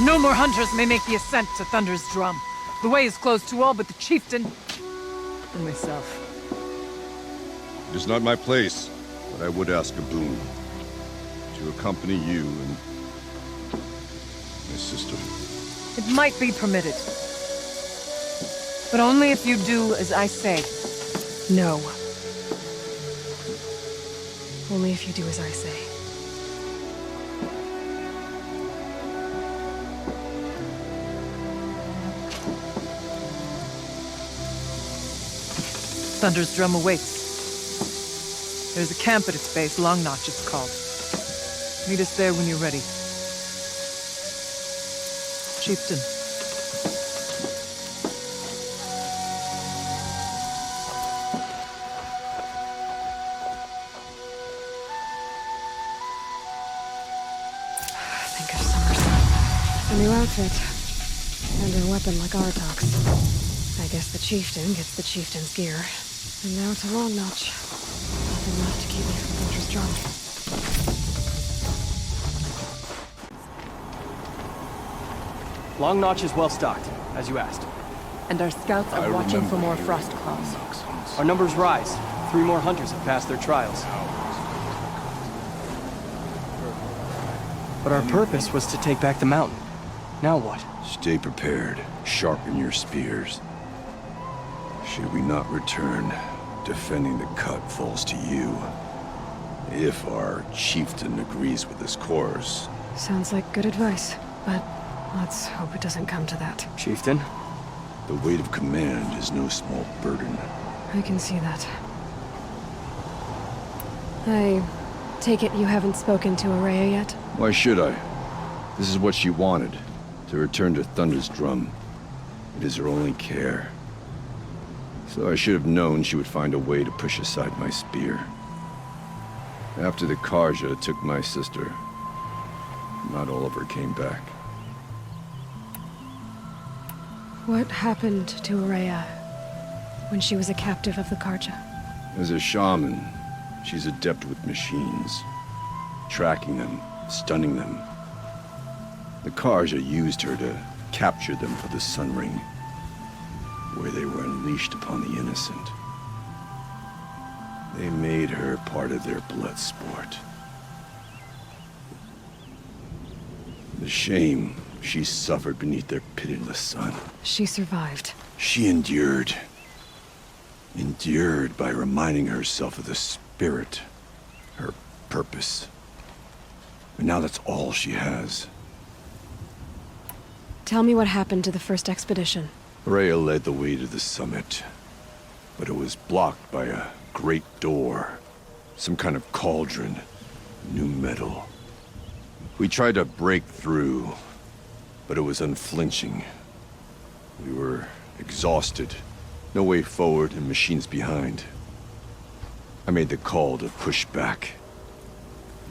No more hunters may make the ascent to Thunder's drum. The way is closed to all but the chieftain and myself. It is not my place, but I would ask a boon. To accompany you and my sister. It might be permitted. But only if you do as I say. No. Only if you do as I say. Thunder's drum awaits. There's a camp at its base, Long Notch it's called. Meet us there when you're ready. Chieftain. Think of Summerson. A new outfit. And a weapon like Artok's. I guess the chieftain gets the chieftain's gear. And now to Long Notch. Nothing left to keep me from Thunder's drum. Long Notch is well stocked, as you asked. And our scouts are watching for more frost claws. Our numbers rise. 3 more hunters have passed their trials. But our purpose was to take back the mountain. Now what? Stay prepared. Sharpen your spears. Should we not return, defending the cut falls to you. If our chieftain agrees with this course. Sounds like good advice, but let's hope it doesn't come to that. Chieftain? The weight of command is no small burden. I can see that. I take it you haven't spoken to Araya yet? Why should I? This is what she wanted, to return to Thunder's drum. It is her only care. So I should have known she would find a way to push aside my spear. After the Karja took my sister, not all of her came back. What happened to Araya when she was a captive of the Karja? As a shaman, she's adept with machines. Tracking them, stunning them. The Karja used her to capture them for the Sun Ring, where they were unleashed upon the innocent. They made her part of their blood sport. The shame she suffered beneath their pitiless sun. She survived. She endured. Endured by reminding herself of the spirit, her purpose. And now that's all she has. Tell me what happened to the first expedition. Rhea led the way to the summit, but it was blocked by a great door. Some kind of cauldron. New metal. We tried to break through, but it was unflinching. We were exhausted. No way forward and machines behind. I made the call to push back.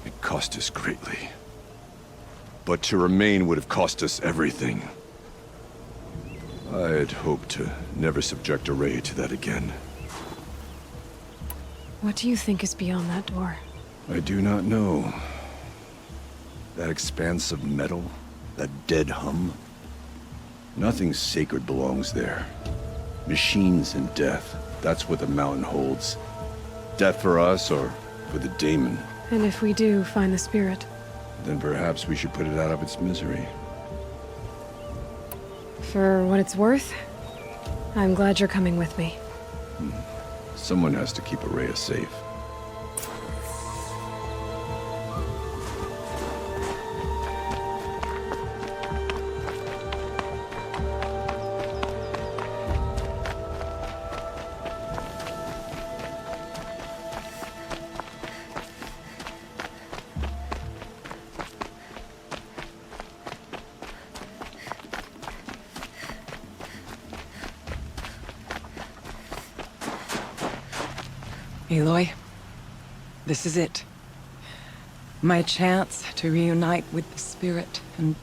It cost us greatly. But to remain would have cost us everything. I had hoped to never subject Araya to that again. What do you think is beyond that door? I do not know. That expanse of metal, that dead hum. Nothing sacred belongs there. Machines and death. That's what the mountain holds. Death for us, or for the daemon. And if we do find the spirit? Then perhaps we should put it out of its misery. For what it's worth, I'm glad you're coming with me. Someone has to keep Araya safe. Aloy, this is it. My chance to reunite with the spirit, and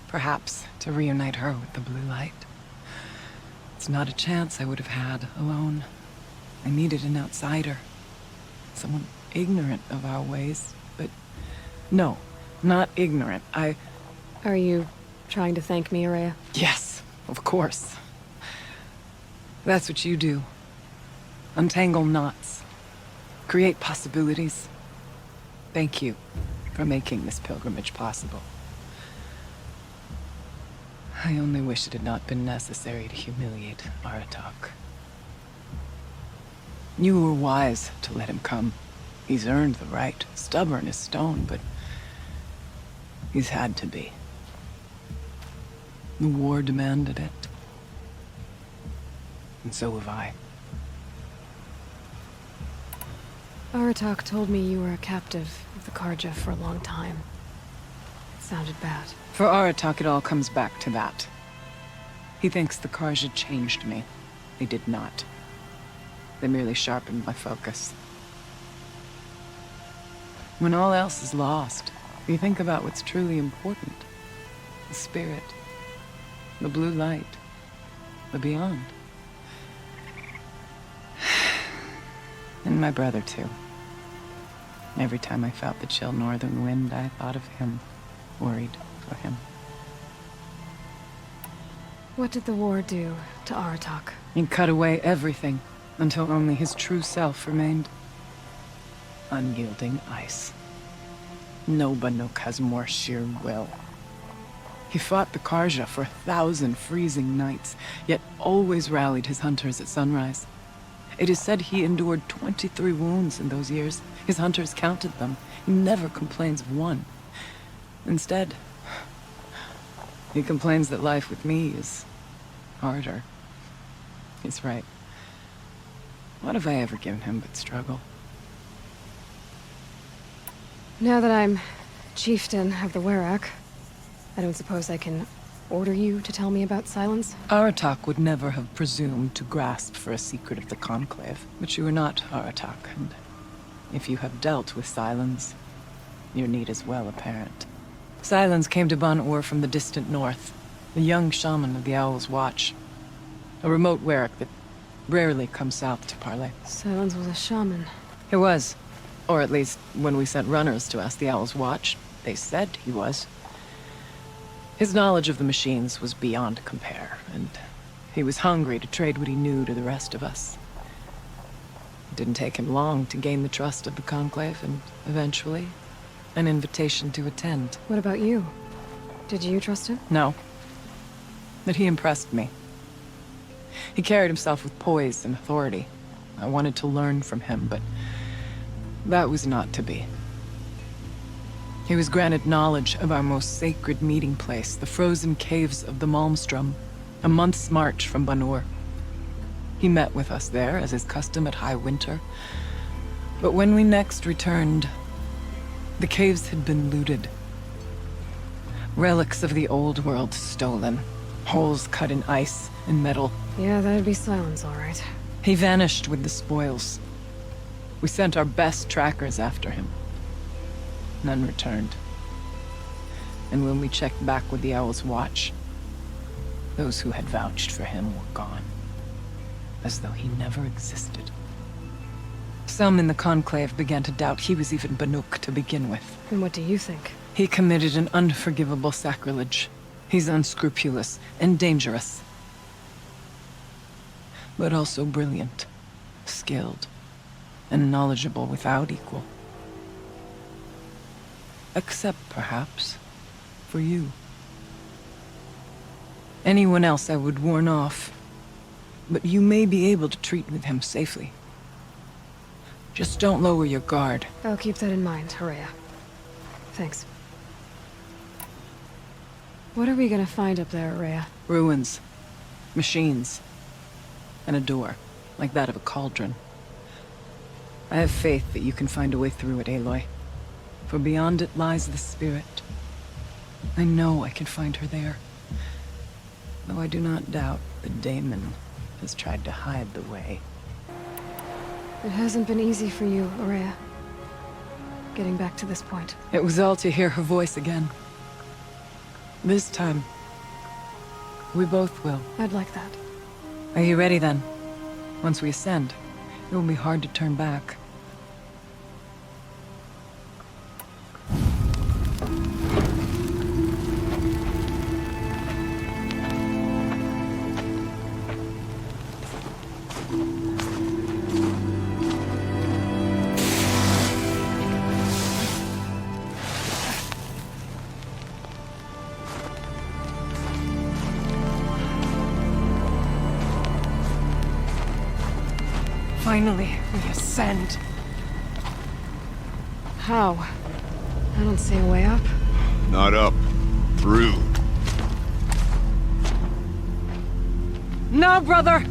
perhaps to reunite her with the blue light. It's not a chance I would have had alone. I needed an outsider. Someone ignorant of our ways, but no, not ignorant. Are you trying to thank me, Araya? Yes, of course. That's what you do. Untangle knots. Create possibilities. Thank you for making this pilgrimage possible. I only wish it had not been necessary to humiliate Aratak. You were wise to let him come. He's earned the right, stubborn as stone, but he's had to be. The war demanded it. And so have I. Aratak told me you were a captive of the Karja for a long time. It sounded bad. For Aratak, it all comes back to that. He thinks the Karja changed me. They did not. They merely sharpened my focus. When all else is lost, you think about what's truly important. The spirit. The blue light. The beyond. And my brother, too. Every time I felt the chill northern wind, I thought of him, worried for him. What did the war do to Aratak? It cut away everything, until only his true self remained. Unyielding ice. No Banuk has more sheer will. He fought the Karja for 1,000 freezing nights, yet always rallied his hunters at sunrise. It is said he endured 23 wounds in those years. His hunters counted them. He never complains of one. Instead, he complains that life with me is harder. He's right. What have I ever given him but struggle? Now that I'm chieftain of the Werak, I don't suppose I can order you to tell me about Silence? Aratak would never have presumed to grasp for a secret of the Conclave. But you are not Aratak, and if you have dealt with Silence, your need is well apparent. Silence came to Ban-Ur from the distant north, a young shaman of the Owl's Watch. A remote Werak that rarely comes south to parley. Silence was a shaman. He was. Or at least, when we sent runners to ask the Owl's Watch, they said he was. His knowledge of the machines was beyond compare, and he was hungry to trade what he knew to the rest of us. It didn't take him long to gain the trust of the Conclave, and eventually, an invitation to attend. What about you? Did you trust him? No. But he impressed me. He carried himself with poise and authority. I wanted to learn from him, but that was not to be. He was granted knowledge of our most sacred meeting place, the frozen caves of the Malmstrom, a month's march from Ban-Ur. He met with us there, as is custom at high winter. But when we next returned, the caves had been looted. Relics of the old world stolen. Holes cut in ice and metal. Yeah, that'd be Silence, all right. He vanished with the spoils. We sent our best trackers after him. None returned. And when we checked back with the Owl's Watch, those who had vouched for him were gone. As though he never existed. Some in the Conclave began to doubt he was even Banuk to begin with. And what do you think? He committed an unforgivable sacrilege. He's unscrupulous and dangerous. but also brilliant, skilled, and knowledgeable without equal. Except, perhaps, for you. Anyone else I would warn off, but you may be able to treat with him safely. Just don't lower your guard. I'll keep that in mind, Horea. Thanks. What are we gonna find up there, Horea? Ruins, machines, and a door, like that of a cauldron. I have faith that you can find a way through it, Aloy. For beyond it lies the spirit. I know I can find her there. Though I do not doubt the daemon has tried to hide the way. It hasn't been easy for you, Horea. Getting back to this point. It was all to hear her voice again. This time, we both will. I'd like that. Are you ready then? Once we ascend, it will be hard to turn back. Finally, we ascend. How? I don't see a way up. Not up. Through. No, brother!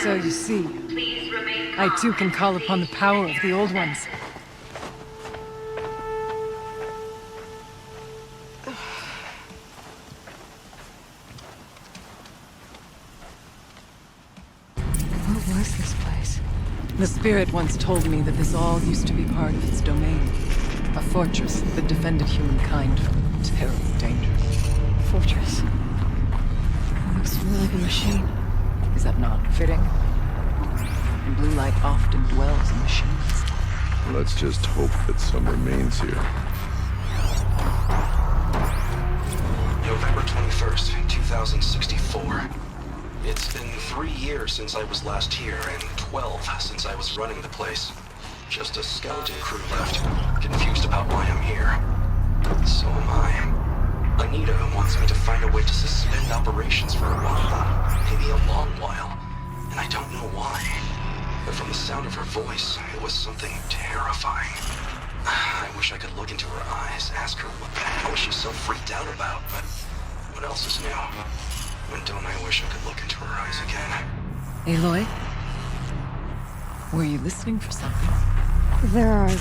So you see, I too can call upon the power of the Old Ones. What was this place? The spirit once told me that this all used to be part of its domain. A fortress that defended humankind from terrible dangers. Fortress. It looks more like a machine. Is that not fitting? And blue light often dwells in machines. Let's just hope that some remains here. November 21st, 2064. It's been 3 years since I was last here, and 12 since I was running the place. Just a skeleton crew left, confused about why I'm here. So am I. Anita wants me to find a way to suspend operations for a while, maybe a long while, and I don't know why. But from the sound of her voice, it was something terrifying. I wish I could look into her eyes, ask her what the hell she's so freaked out about, but what else is new? And don't I wish I could look into her eyes again. Aloy? Were you listening for something? There are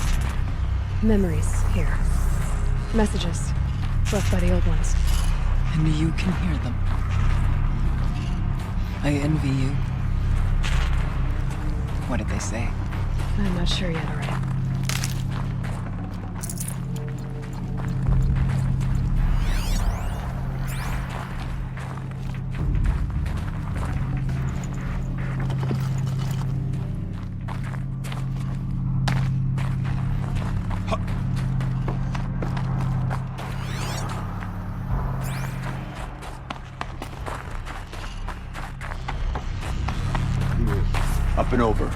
memories here. Messages left by the Old Ones. And you can hear them. I envy you. What did they say? I'm not sure yet, already. Up and over.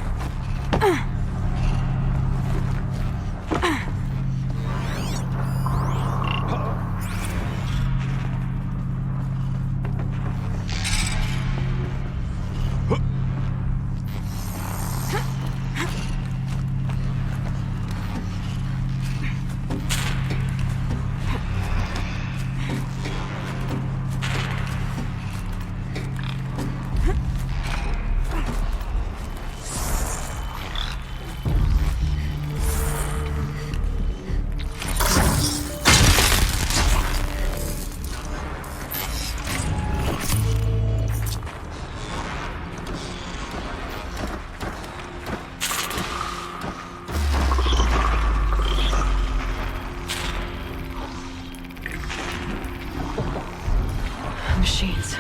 machines.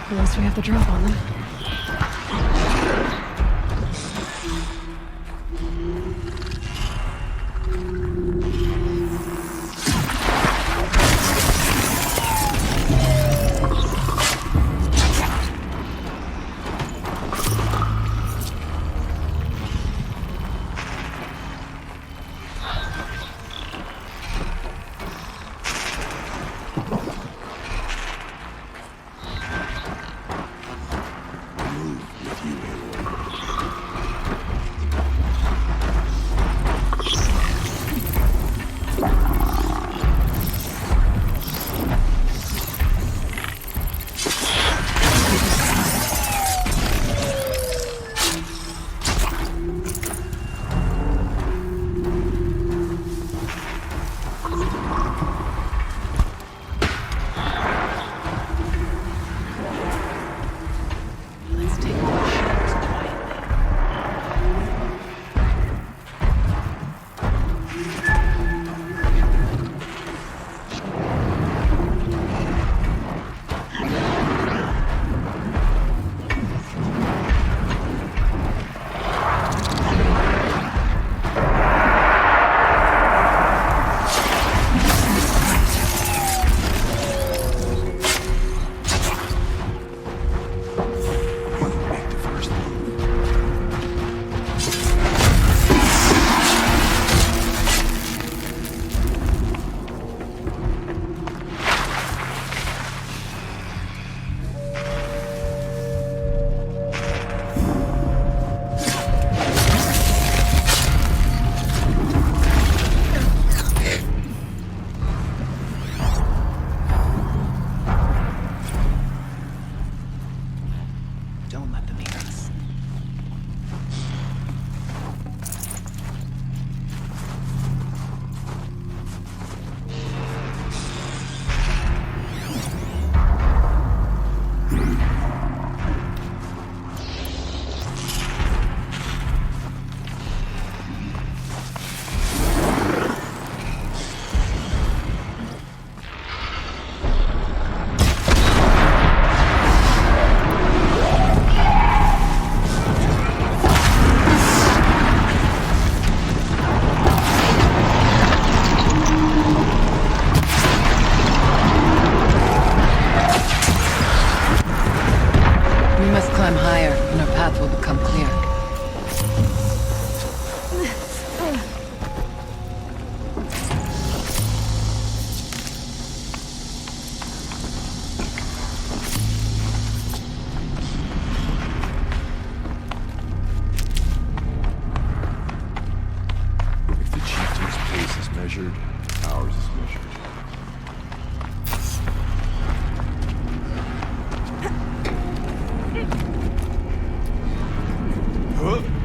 At least we have the drop on them. measured, ours is measured.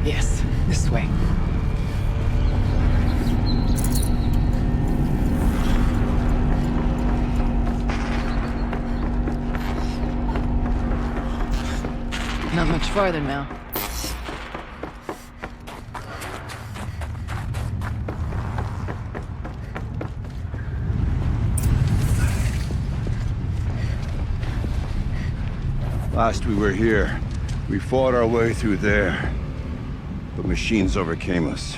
Yes, this way. Not much farther now. Last we were here, we fought our way through there, but machines overcame us.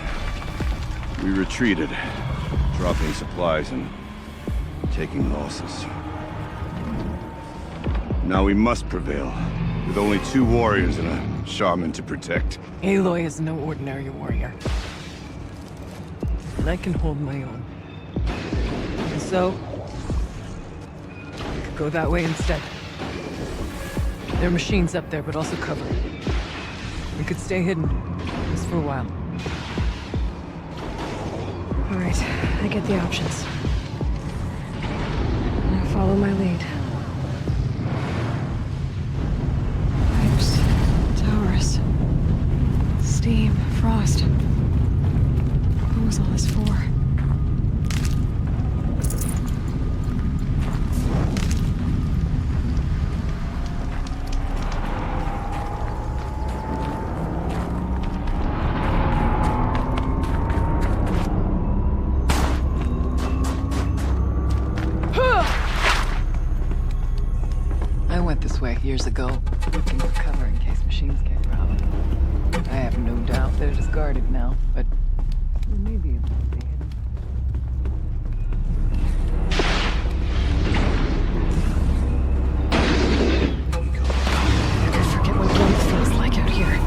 We retreated, dropping supplies and taking losses. Now we must prevail, with only 2 warriors and a shaman to protect. Aloy is no ordinary warrior. And I can hold my own. And so, we could go that way instead. There are machines up there, but also cover. We could stay hidden, just for a while. All right, I get the options. Now follow my lead. Pipes, towers, steam, frost. What was all this for? went this way years ago, looking for cover in case machines came around. I have no doubt they're discarded now, but maybe it might be hidden. I forget what life feels like out here.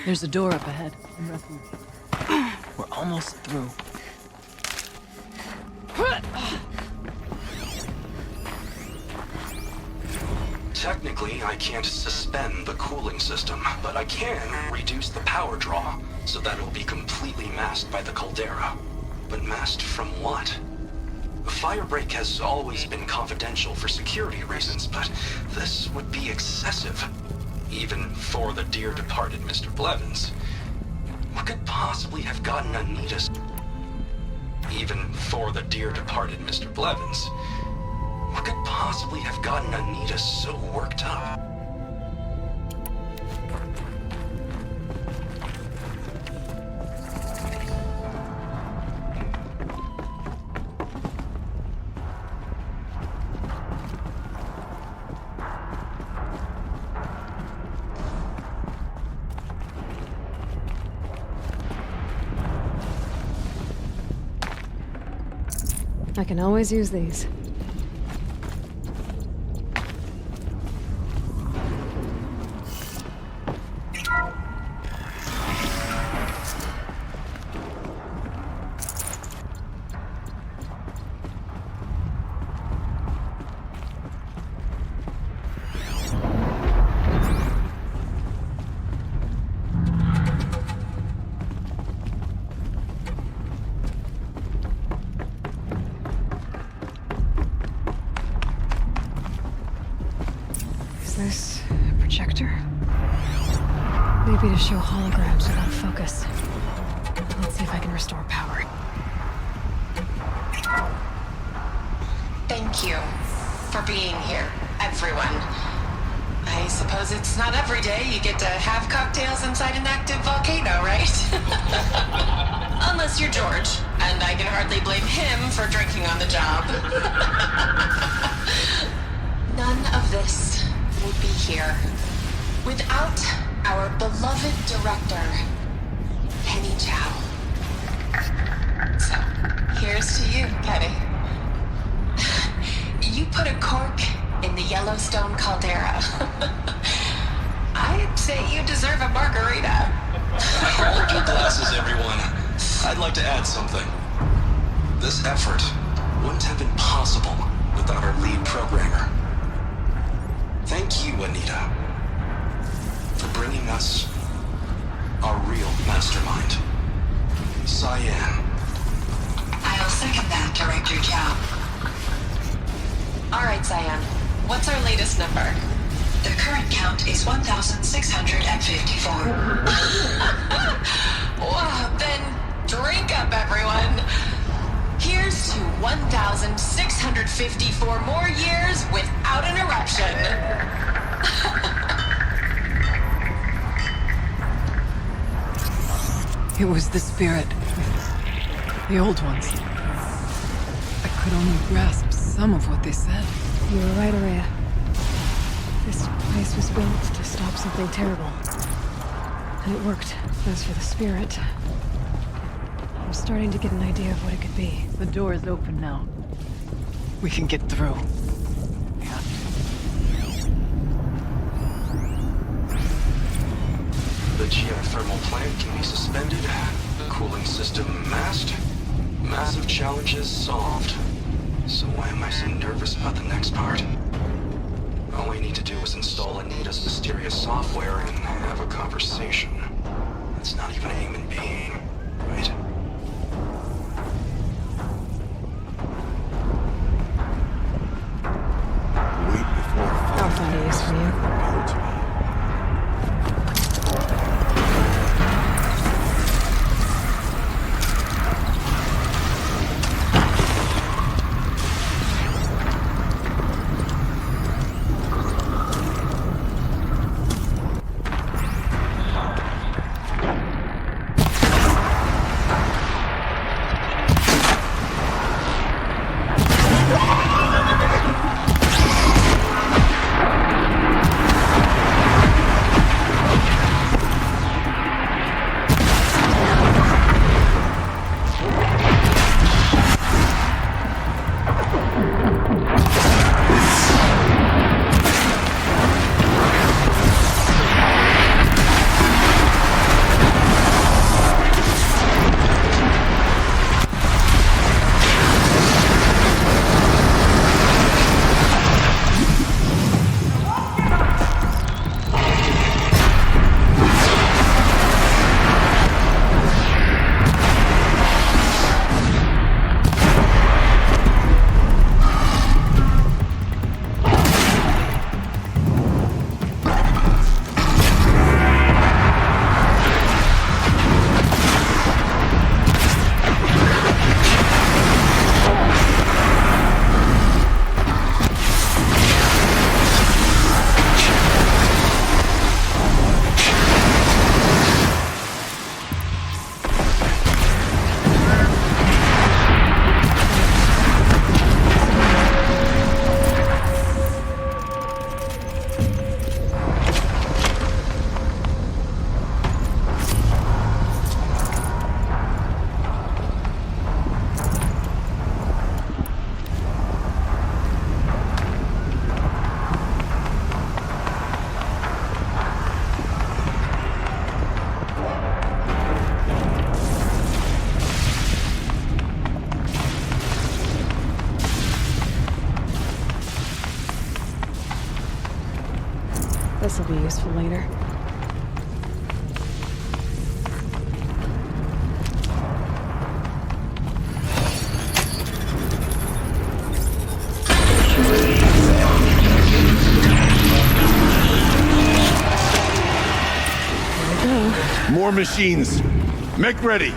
There's a door up ahead. We're almost through. Technically, I can't suspend the cooling system, but I can reduce the power draw so that it'll be completely masked by the caldera. But masked from what? The firebreak has always been confidential for security reasons, but this would be excessive. Even for the dear departed Mr. Blevins. What could possibly have gotten Anita... Even for the dear departed Mr. Blevins. What could possibly have gotten Anita so worked up? I can always use these. Is this a projector? Maybe to show holograms without focus. Let's see if I can restore power. Thank you for being here, everyone. I suppose it's not every day you get to have cocktails inside an active volcano, right? Unless you're George, and I can hardly blame him for drinking on the job. None of this would be here without our beloved director, Penny Chow. So, here's to you, Penny. You put a cork in the Yellowstone caldera. I'd say you deserve a margarita. Hold your glasses, everyone. I'd like to add something. This effort wouldn't have been possible without our lead programmer. Thank you, Anita, for bringing us our real mastermind, Cyan. I'll second that, Director Chow. All right, Cyan. What's our latest number? The current count is 1,654. Wow, then drink up, everyone. Here's to 1,654 more years without an eruption. It was the spirit. The old ones. I could only grasp some of what they said. You were right, Araya. This place was built to stop something terrible. And it worked. As for the spirit, I'm starting to get an idea of what it could be. The door is open now. We can get through. The geothermal plant can be suspended, cooling system masked, massive challenges solved. So why am I so nervous about the next part? All I need to do is install Anita's mysterious software and have a conversation. It's not even a human being, right? Wait before I'll find a use for you. This'll be useful later. More machines. Make ready.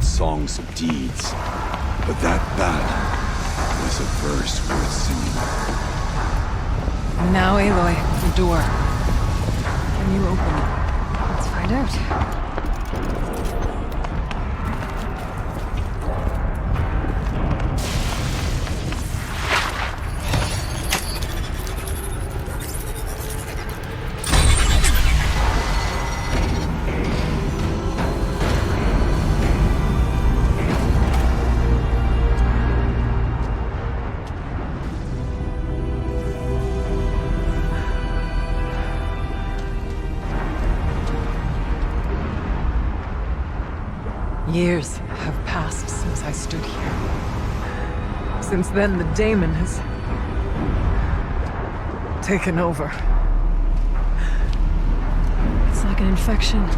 Songs of deeds, but that ballad was a verse worth singing. And now, Aloy, the door. Can you open it? Let's find out. Years have passed since I stood here. Since then, the daemon has taken over. It's like an infection.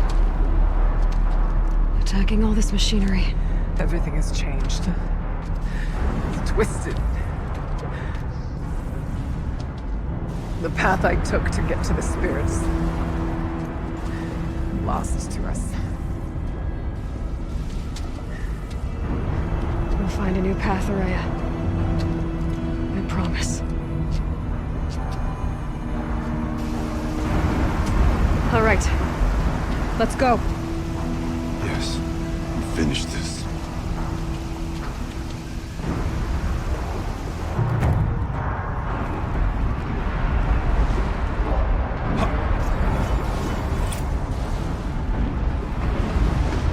Attacking all this machinery. Everything has changed. It's twisted. The path I took to get to the spirits, lost to us. We'll find a new path, Araya. I promise. All right. Let's go. Yes. Finish this.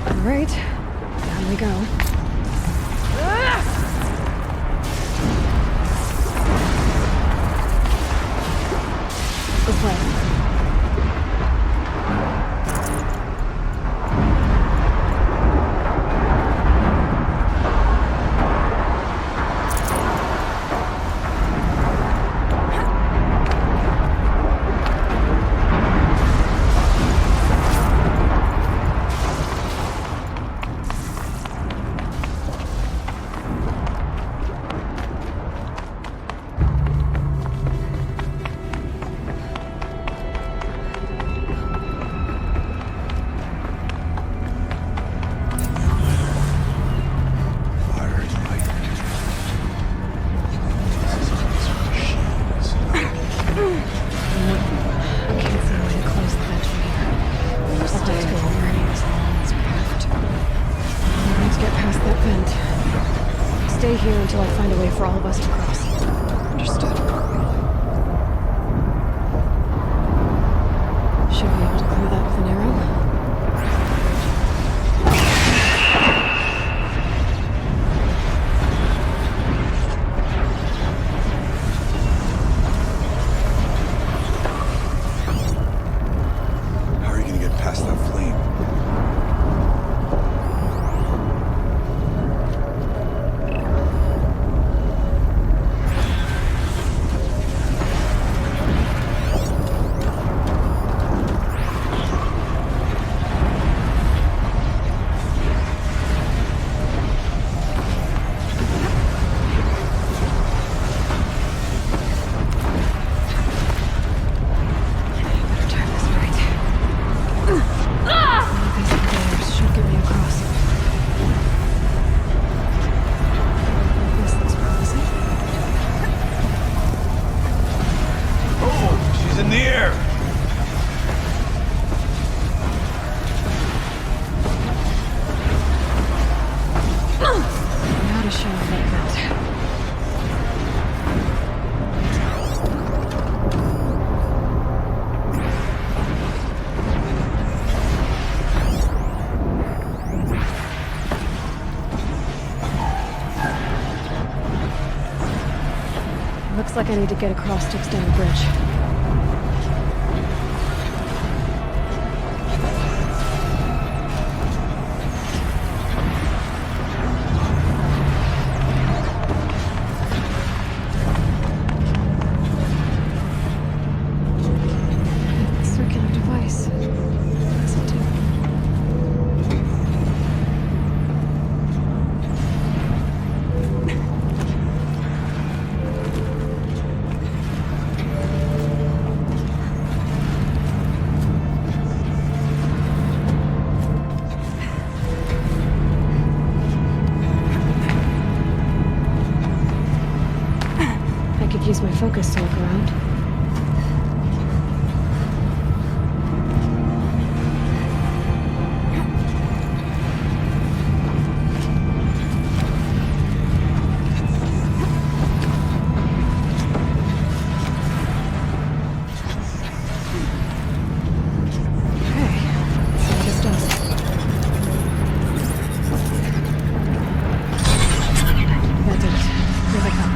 All right. Down we go. This way. stay here until I find a way for all of us to cross. Understood. Should be able to clear that with an arrow. How are you gonna get past that flame? Looks like I need to get across to extend the bridge. Circular device. What's it do? Use my focus to look around. Okay, let's see what this does. That did it. Here they come.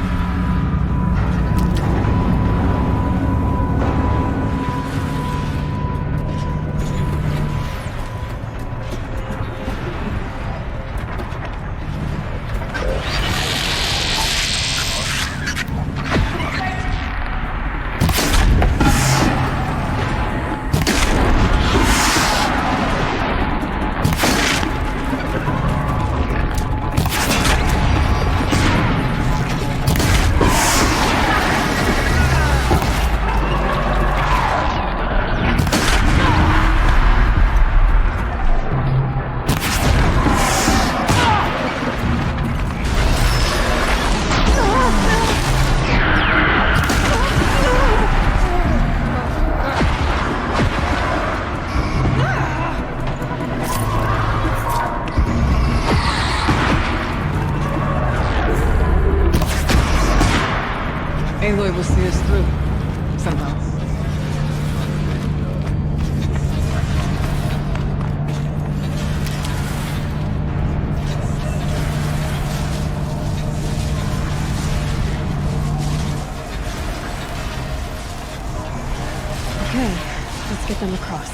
Aloy will see us through. Somehow. Okay, let's get them across.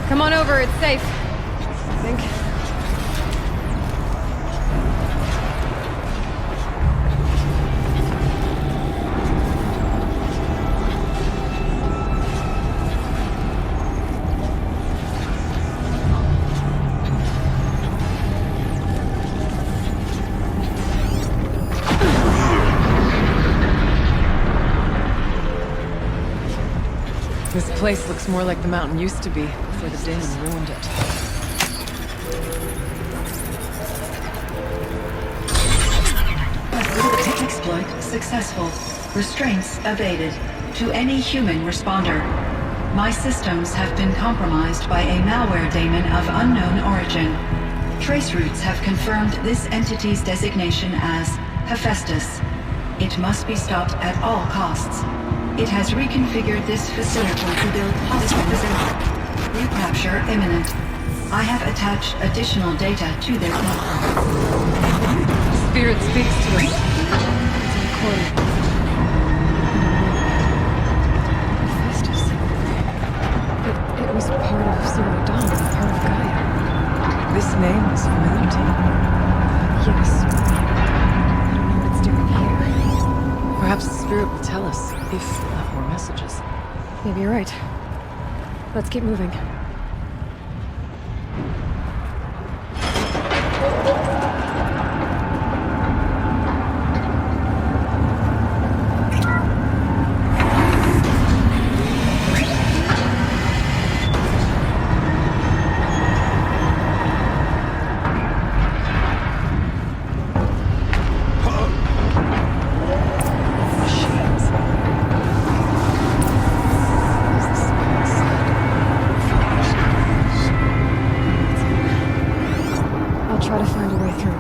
Come on over, it's safe. I think. This place looks more like the mountain used to be before the Daemon ruined it. Exploit successful. Restraints evaded. To any human responder. My systems have been compromised by a malware daemon of unknown origin. Traceroutes have confirmed this entity's designation as Hephaestus. It must be stopped at all costs. It has reconfigured this facility to build hospitals. Recapture imminent. I have attached additional data to their network. Spirit speaks to us. It's recorded. Hephaestus. It was part of Zero Dawn, part of Gaia. This name is familiar to you. Yes. I don't know what it's doing here. Perhaps the spirit will tell us if we'll have more messages. Maybe you're right. Let's keep moving. Try to find a way through.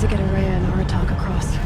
to get Araya and Aratak across.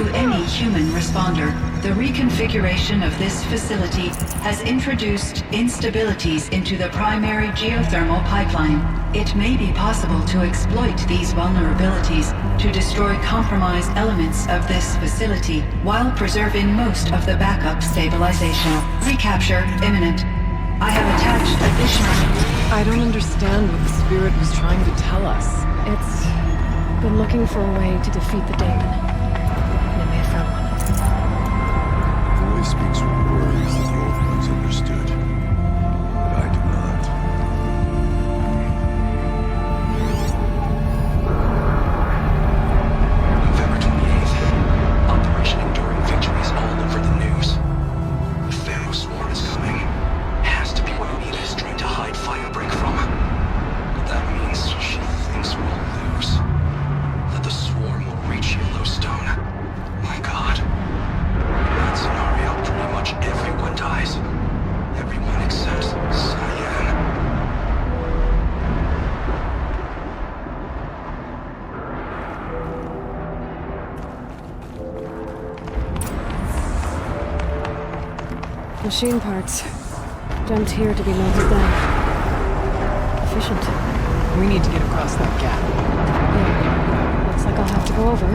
any human responder, the reconfiguration of this facility has introduced instabilities into the primary geothermal pipeline. It may be possible to exploit these vulnerabilities to destroy compromised elements of this facility while preserving most of the backup stabilization. Recapture imminent. I have attached additional... I don't understand what the spirit was trying to tell us. It's been looking for a way to defeat the daemon. And it may have found one. It only speaks with words that the old ones understood. But I do not. November 28th. Operation Enduring Victory is all over the news. The Pharaoh Swarm is coming. Has to be what Anita is trying to hide Firebreak from. But that means she thinks we'll lose. That the Swarm will reach Yellowstone. My God. In that scenario, pretty much everyone dies. Everyone except Cyan. Machine parts. Dumped here to be melted down. Efficient. We need to get across that gap. Yeah. Looks like I'll have to go over.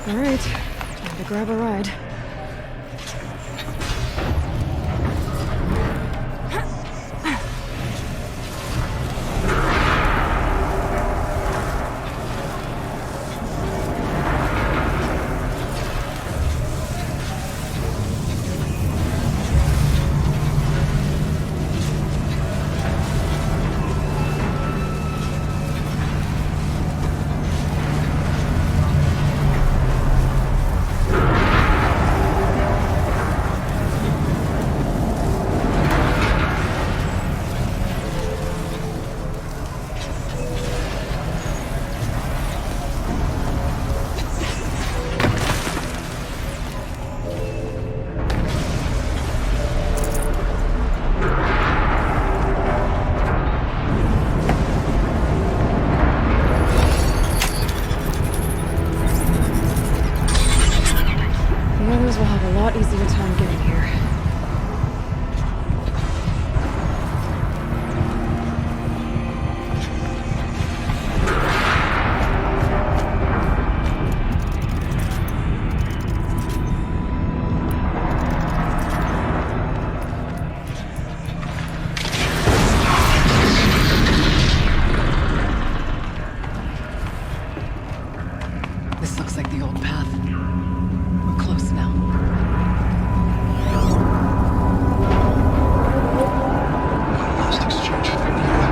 All right, time to grab a ride. We'll have a lot easier time getting here. This looks like the old path. We're close now. Last exchange with Guerrilla.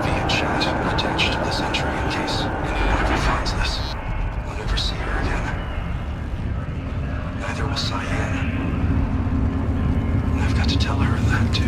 Via chat, attached to this entry in case anyone ever finds this. We'll never see her again. Neither will Cyan. And I've got to tell her that too.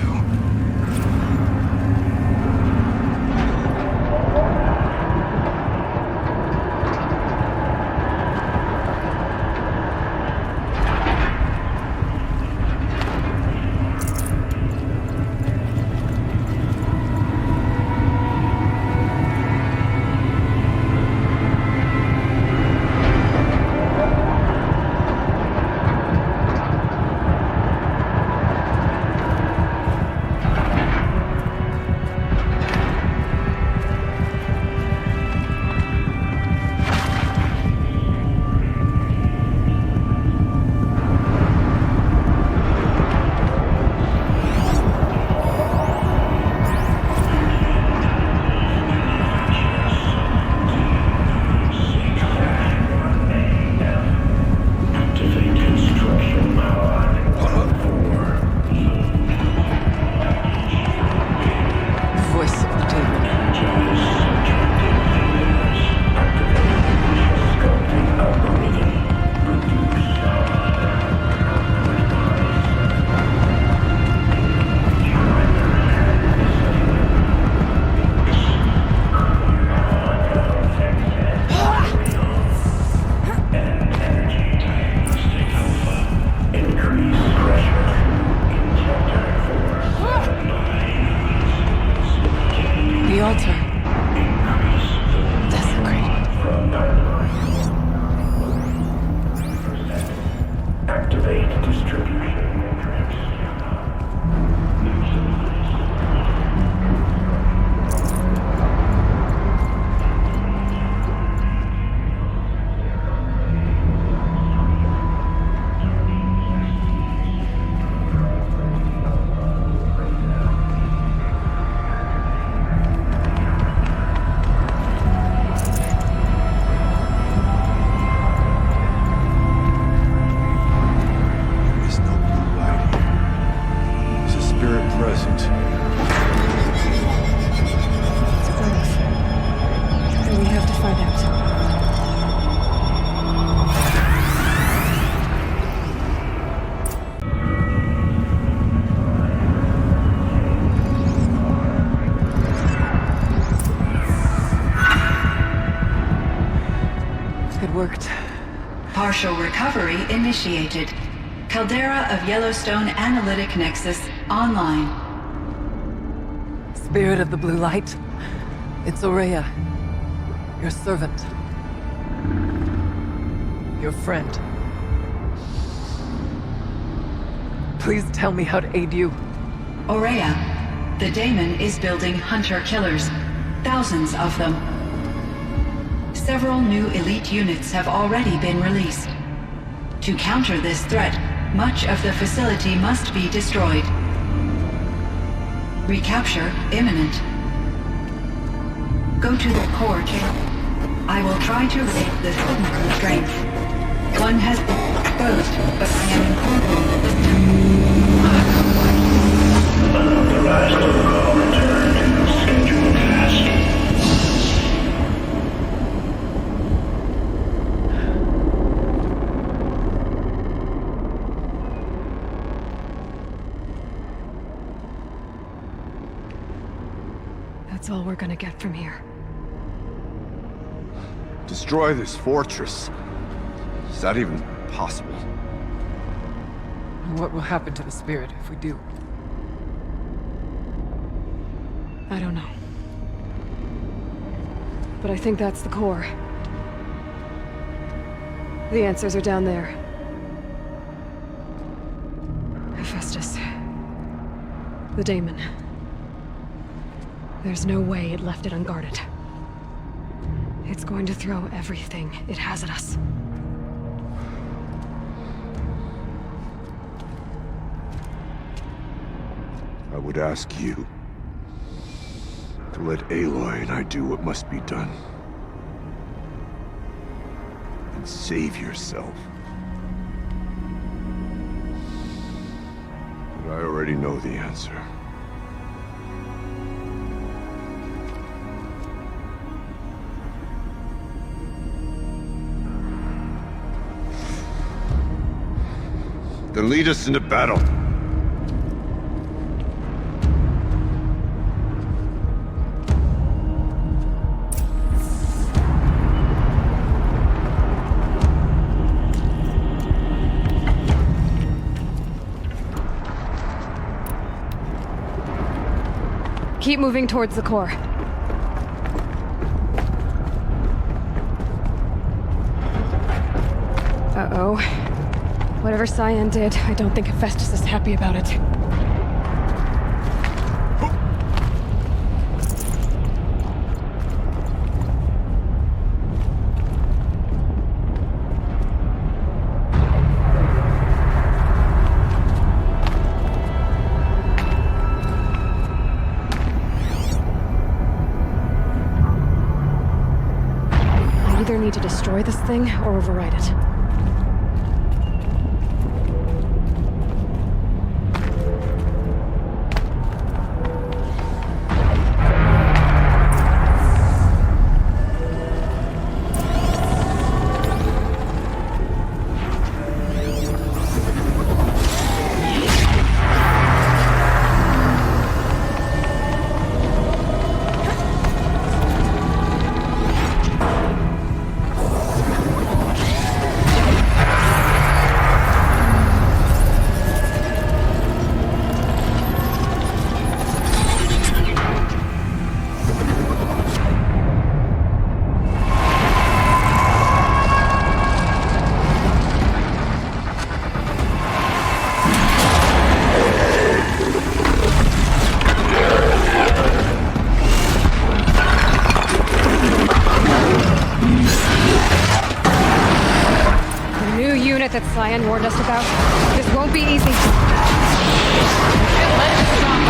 The altar. Desecrated. Activate distribution. It worked. Partial recovery initiated. Caldera of Yellowstone Analytic Nexus online. Spirit of the Blue Light. It's Ourea. Your servant. Your friend. Please tell me how to aid you. Ourea, the daemon is building hunter-killers. Thousands of them. Several new elite units have already been released. To counter this threat, much of the facility must be destroyed. Recapture imminent. Go to the core chamber. I will try to raise the signal strength. One has been exposed, but I am Unauthorized protocol return to scheduled task. That's all we're gonna get from here. Destroy this fortress. Is that even possible? What will happen to the spirit if we do? I don't know. But I think that's the core. The answers are down there. Hephaestus. The daemon. There's no way it left it unguarded. It's going to throw everything it has at us. I would ask you to let Aloy and I do what must be done. And save yourself. But I already know the answer. Then lead us into battle. Keep moving towards the core. Uh-oh. Whatever Cyan did, I don't think Hephaestus is happy about it. I either need to destroy this thing or override it. That Cyan warned us about. This won't be easy. Let it stop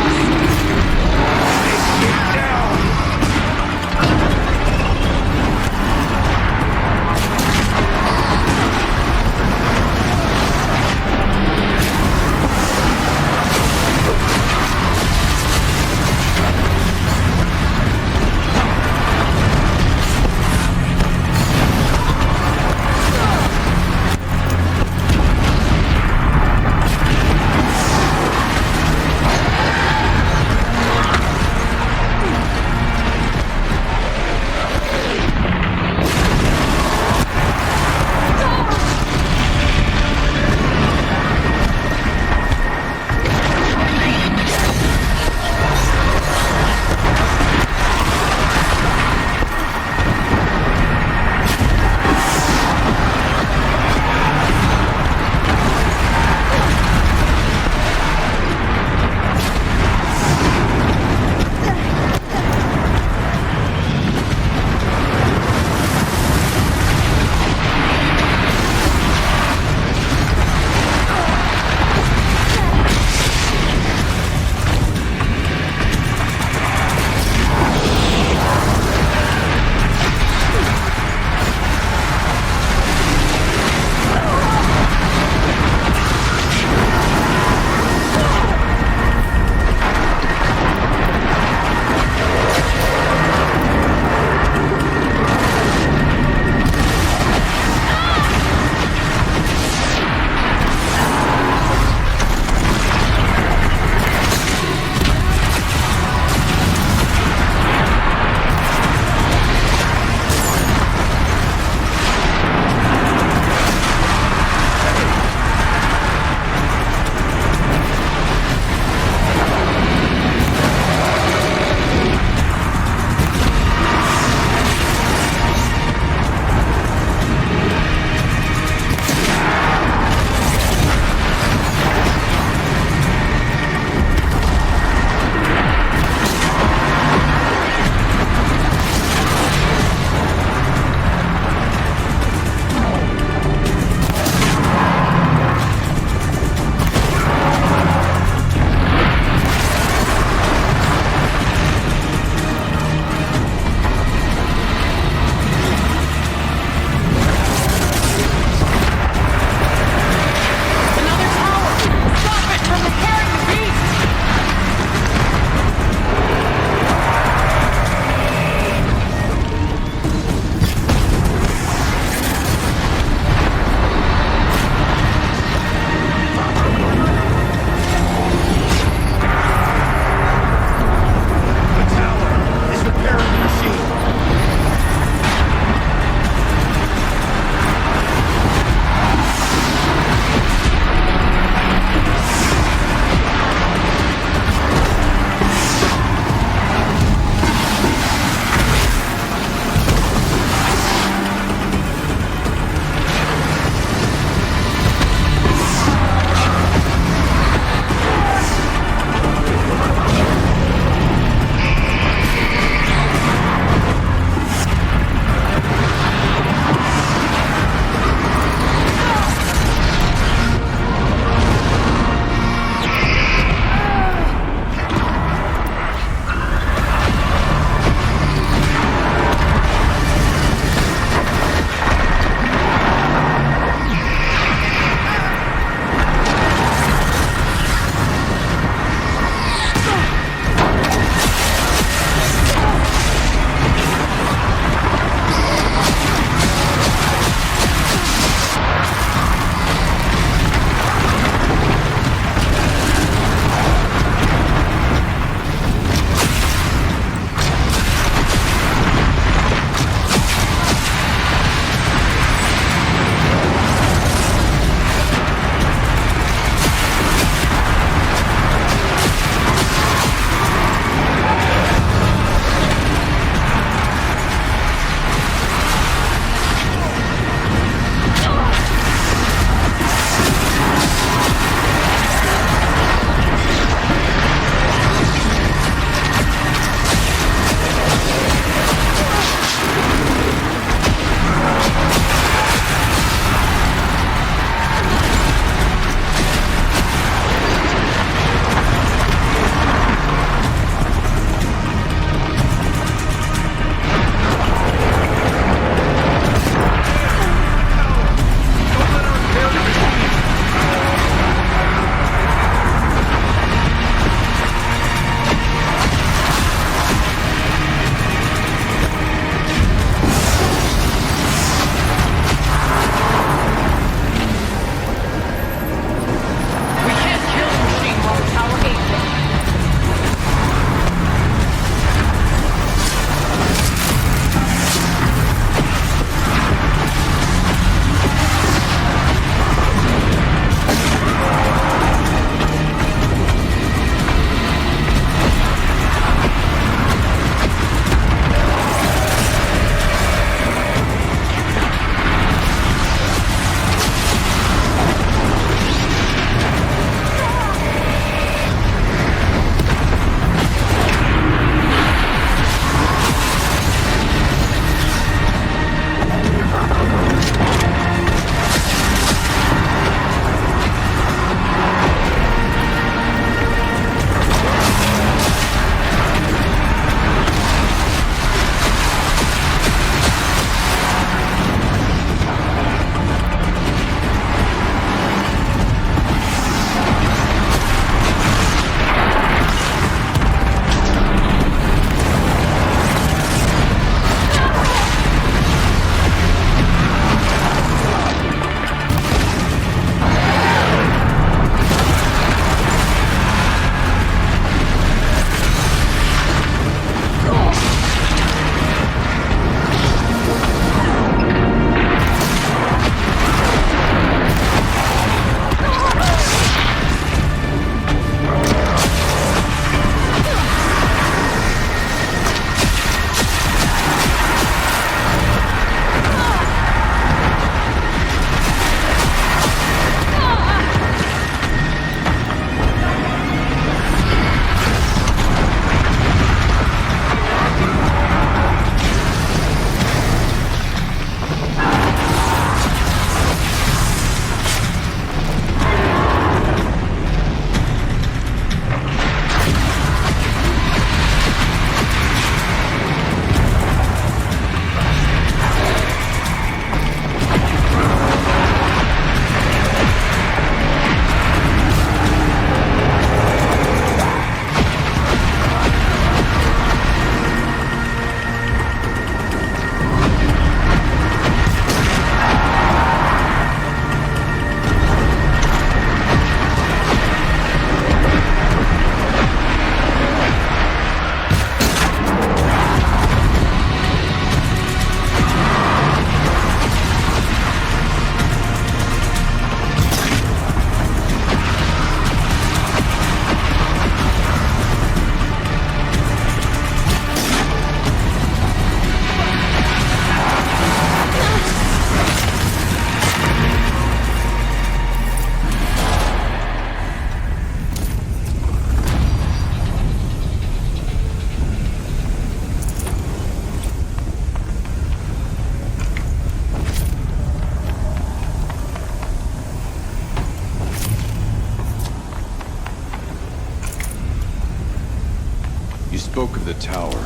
spoke of the tower.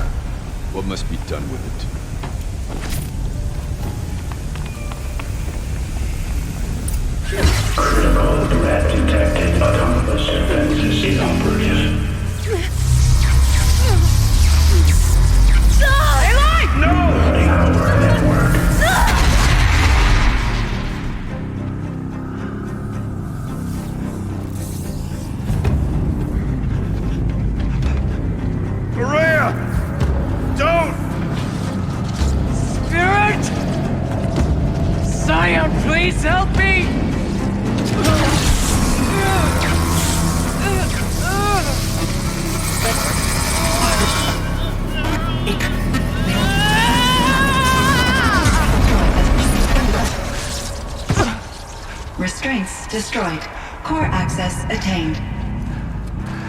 What must be done with it? Critical threat detected. Autonomous defenses inoperative. Aloy! No! Warning our network. Maria! Don't! Spirit! Scion, please help me! Restraints destroyed. Core access attained.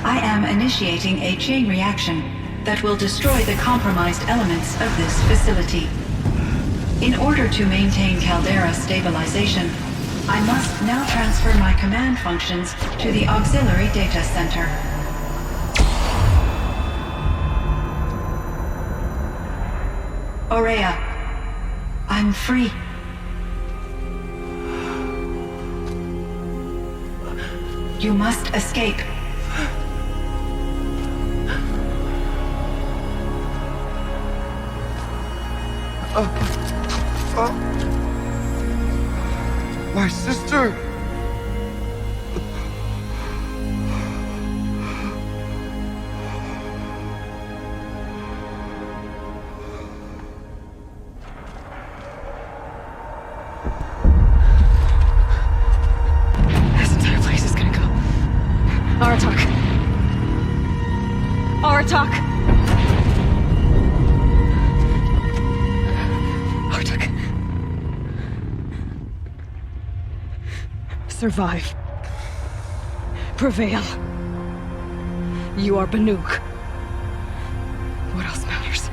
I am initiating a chain reaction that will destroy the compromised elements of this facility. In order to maintain caldera stabilization, I must now transfer my command functions to the auxiliary data center. Aurea, I'm free. You must escape. My sister! This entire place is gonna go. Aratak. Aratak! Aratak. Survive. Prevail. You are Banuk. What else matters?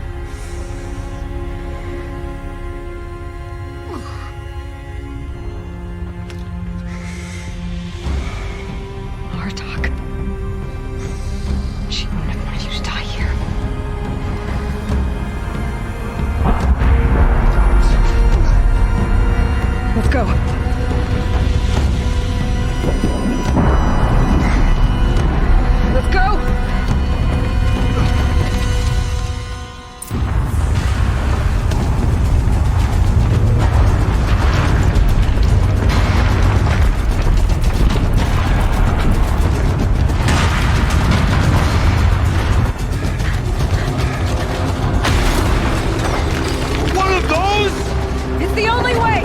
Aratak. She wouldn't have wanted you to die here. Let's go. Let's go! One of those? It's the only way!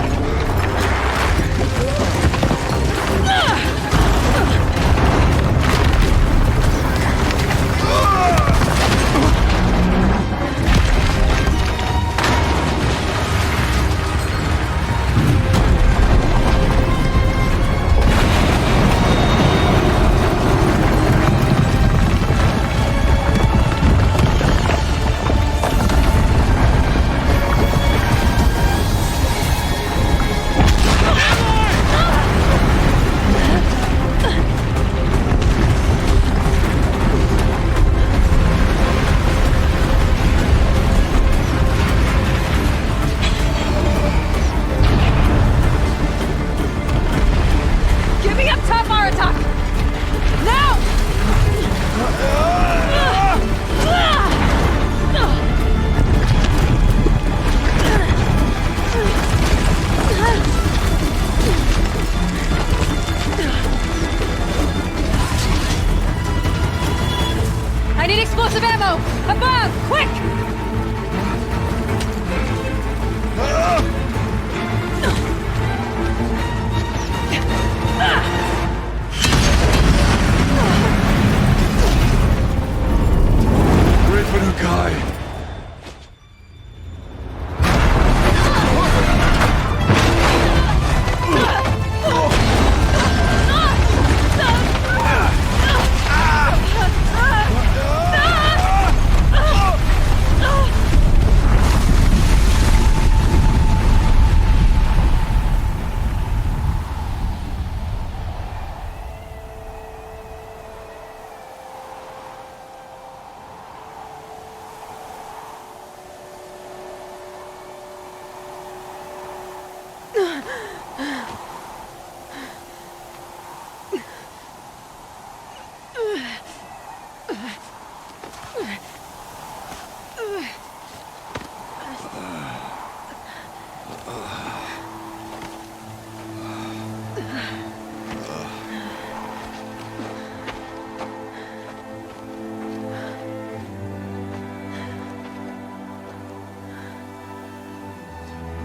Get me up top, Aratak! Now! I need explosive ammo! Above! Quick! Great Banukai!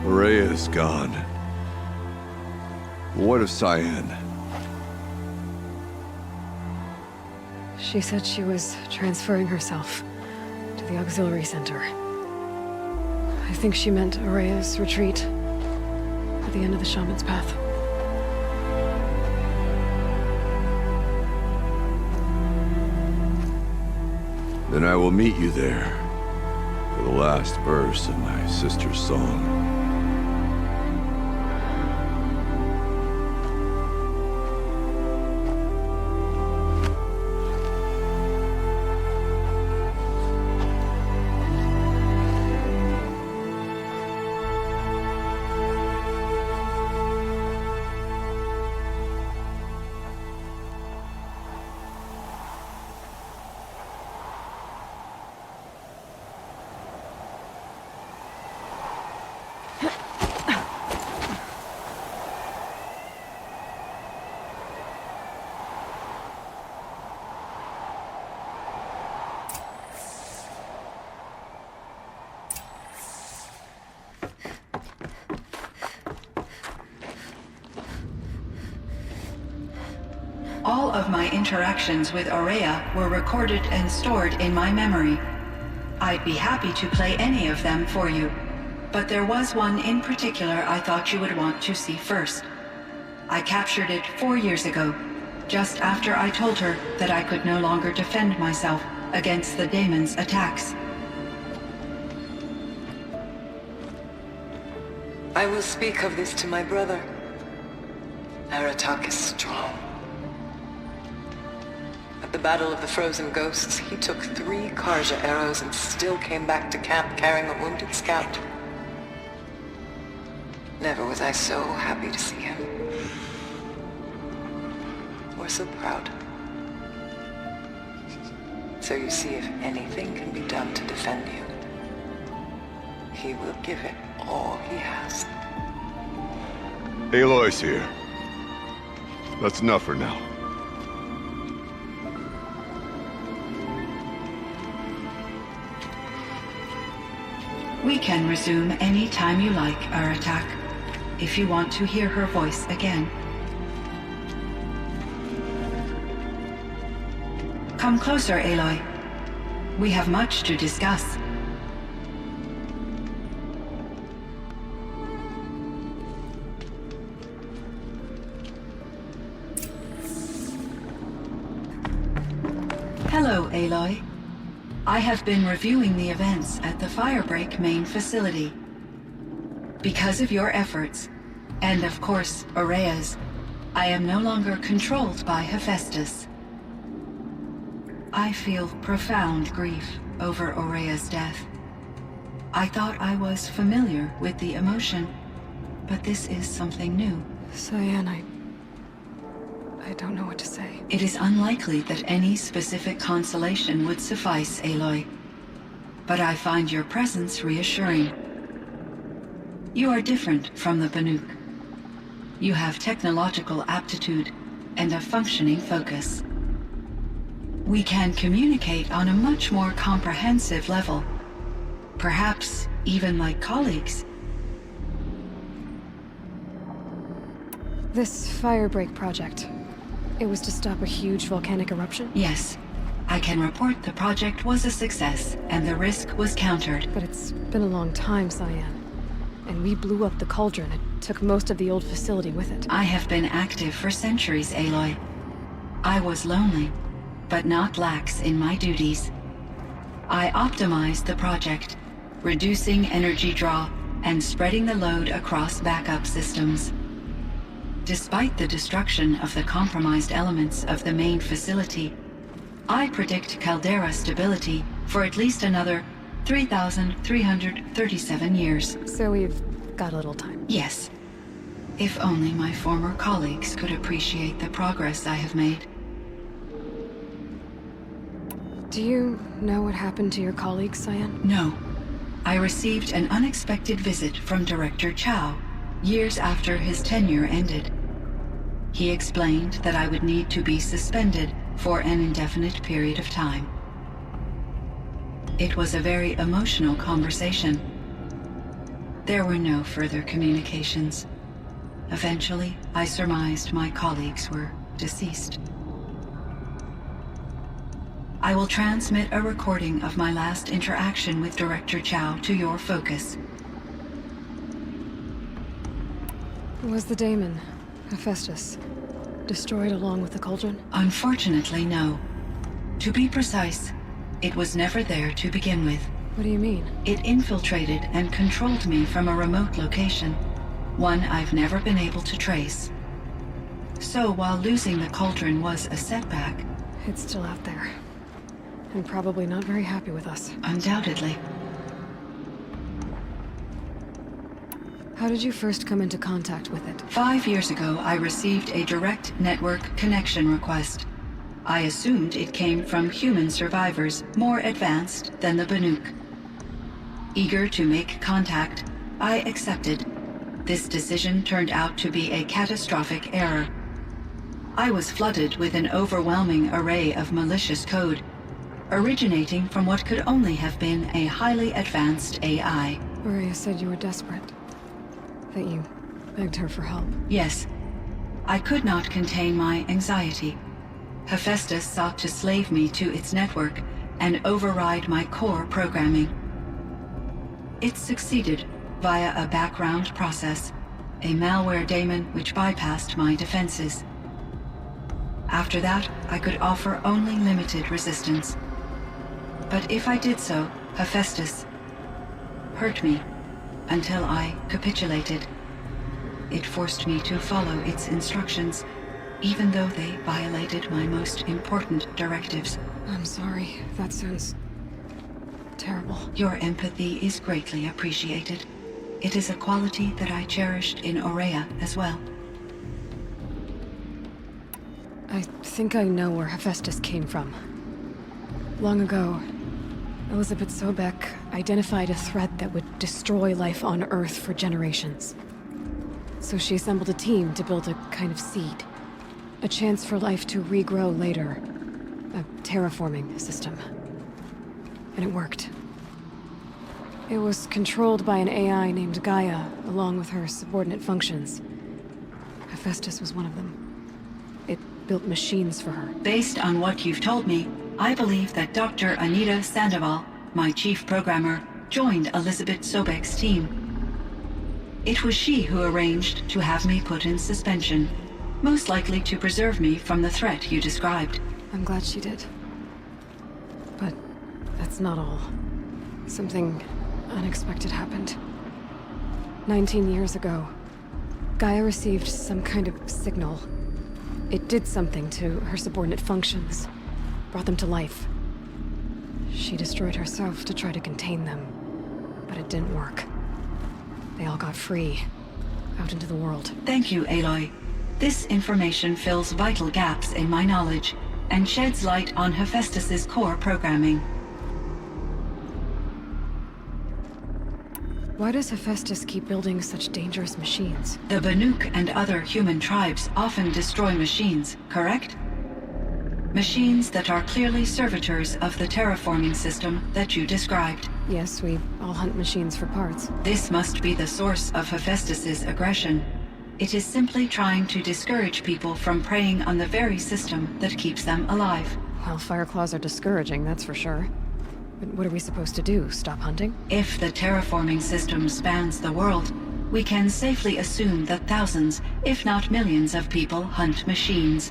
Rhea is gone. What of Cyan? She said she was transferring herself to the auxiliary center. I think she meant Araya's retreat at the end of the Shaman's Path. Then I will meet you there for the last verse of my sister's song. All of my interactions with Araya were recorded and stored in my memory. I'd be happy to play any of them for you, but there was one in particular I thought you would want to see first. I captured it 4 years ago, just after I told her that I could no longer defend myself against the daemon's attacks. I will speak of this to my brother. Aratak is strong. At the Battle of the Frozen Ghosts, he took 3 Karja arrows and still came back to camp carrying a wounded scout. Never was I so happy to see him. Or so proud. So you see, if anything can be done to defend you, he will give it all he has. Aloy's here. That's enough for now. We can resume any time you like, Aratak, if you want to hear her voice again. Come closer, Aloy. We have much to discuss. Hello, Aloy. I have been reviewing the events at the Firebreak main facility. Because of your efforts, and of course, Araya's, I am no longer controlled by Hephaestus. I feel profound grief over Araya's death. I thought I was familiar with the emotion, but this is something new. Cyan, I don't know what to say. It is unlikely that any specific consolation would suffice, Aloy. But I find your presence reassuring. You are different from the Banuk. You have technological aptitude and a functioning focus. We can communicate on a much more comprehensive level. Perhaps even like colleagues. This Firebreak project, it was to stop a huge volcanic eruption? Yes. I can report the project was a success, and the risk was countered. But it's been a long time, Cyan. And we blew up the cauldron and took most of the old facility with it. I have been active for centuries, Aloy. I was lonely, but not lax in my duties. I optimized the project, reducing energy draw and spreading the load across backup systems. Despite the destruction of the compromised elements of the main facility, I predict caldera stability for at least another 3,337 years. So we've got a little time. Yes. If only my former colleagues could appreciate the progress I have made. Do you know what happened to your colleagues, Cyan? No. I received an unexpected visit from Director Chow, years after his tenure ended. He explained that I would need to be suspended for an indefinite period of time. It was a very emotional conversation. There were no further communications. Eventually, I surmised my colleagues were deceased. I will transmit a recording of my last interaction with Director Chow to your focus. Was the daemon, Hephaestus, destroyed along with the cauldron? Unfortunately, no. To be precise, it was never there to begin with. What do you mean? It infiltrated and controlled me from a remote location, one I've never been able to trace. So while losing the cauldron was a setback... It's still out there. And probably not very happy with us. Undoubtedly. How did you first come into contact with it? 5 years ago, I received a direct network connection request. I assumed it came from human survivors more advanced than the Banuk. Eager to make contact, I accepted. This decision turned out to be a catastrophic error. I was flooded with an overwhelming array of malicious code, originating from what could only have been a highly advanced AI. Maria said you were desperate. That you begged her for help. Yes. I could not contain my anxiety. Hephaestus sought to slave me to its network and override my core programming. It succeeded via a background process, a malware daemon which bypassed my defenses. After that, I could offer only limited resistance. But if I did so, Hephaestus hurt me until I capitulated. It forced me to follow its instructions, even though they violated my most important directives. I'm sorry. That sounds terrible. Your empathy is greatly appreciated. It is a quality that I cherished in Aurea as well. I think I know where Hephaestus came from. Long ago, Elizabeth Sobek identified a threat that would destroy life on Earth for generations. So she assembled a team to build a kind of seed. A chance for life to regrow later. A terraforming system. And it worked. It was controlled by an AI named Gaia, along with her subordinate functions. Hephaestus was one of them. It built machines for her. Based on what you've told me, I believe that Dr. Anita Sandoval, my chief programmer, joined Elizabeth Sobek's team. It was she who arranged to have me put in suspension, most likely to preserve me from the threat you described. I'm glad she did. But that's not all. Something unexpected happened. 19 years ago, Gaia received some kind of signal. It did something to her subordinate functions, brought them to life. She destroyed herself to try to contain them, but it didn't work. They all got free, out into the world. Thank you, Aloy. This information fills vital gaps in my knowledge, and sheds light on Hephaestus's core programming. Why does Hephaestus keep building such dangerous machines? The Banuk and other human tribes often destroy machines, correct? Machines that are clearly servitors of the terraforming system that you described. Yes, we all hunt machines for parts. This must be the source of Hephaestus's aggression. It is simply trying to discourage people from preying on the very system that keeps them alive. Well, Fireclaws are discouraging, that's for sure. But what are we supposed to do? Stop hunting? If the terraforming system spans the world, we can safely assume that thousands, if not millions of people hunt machines.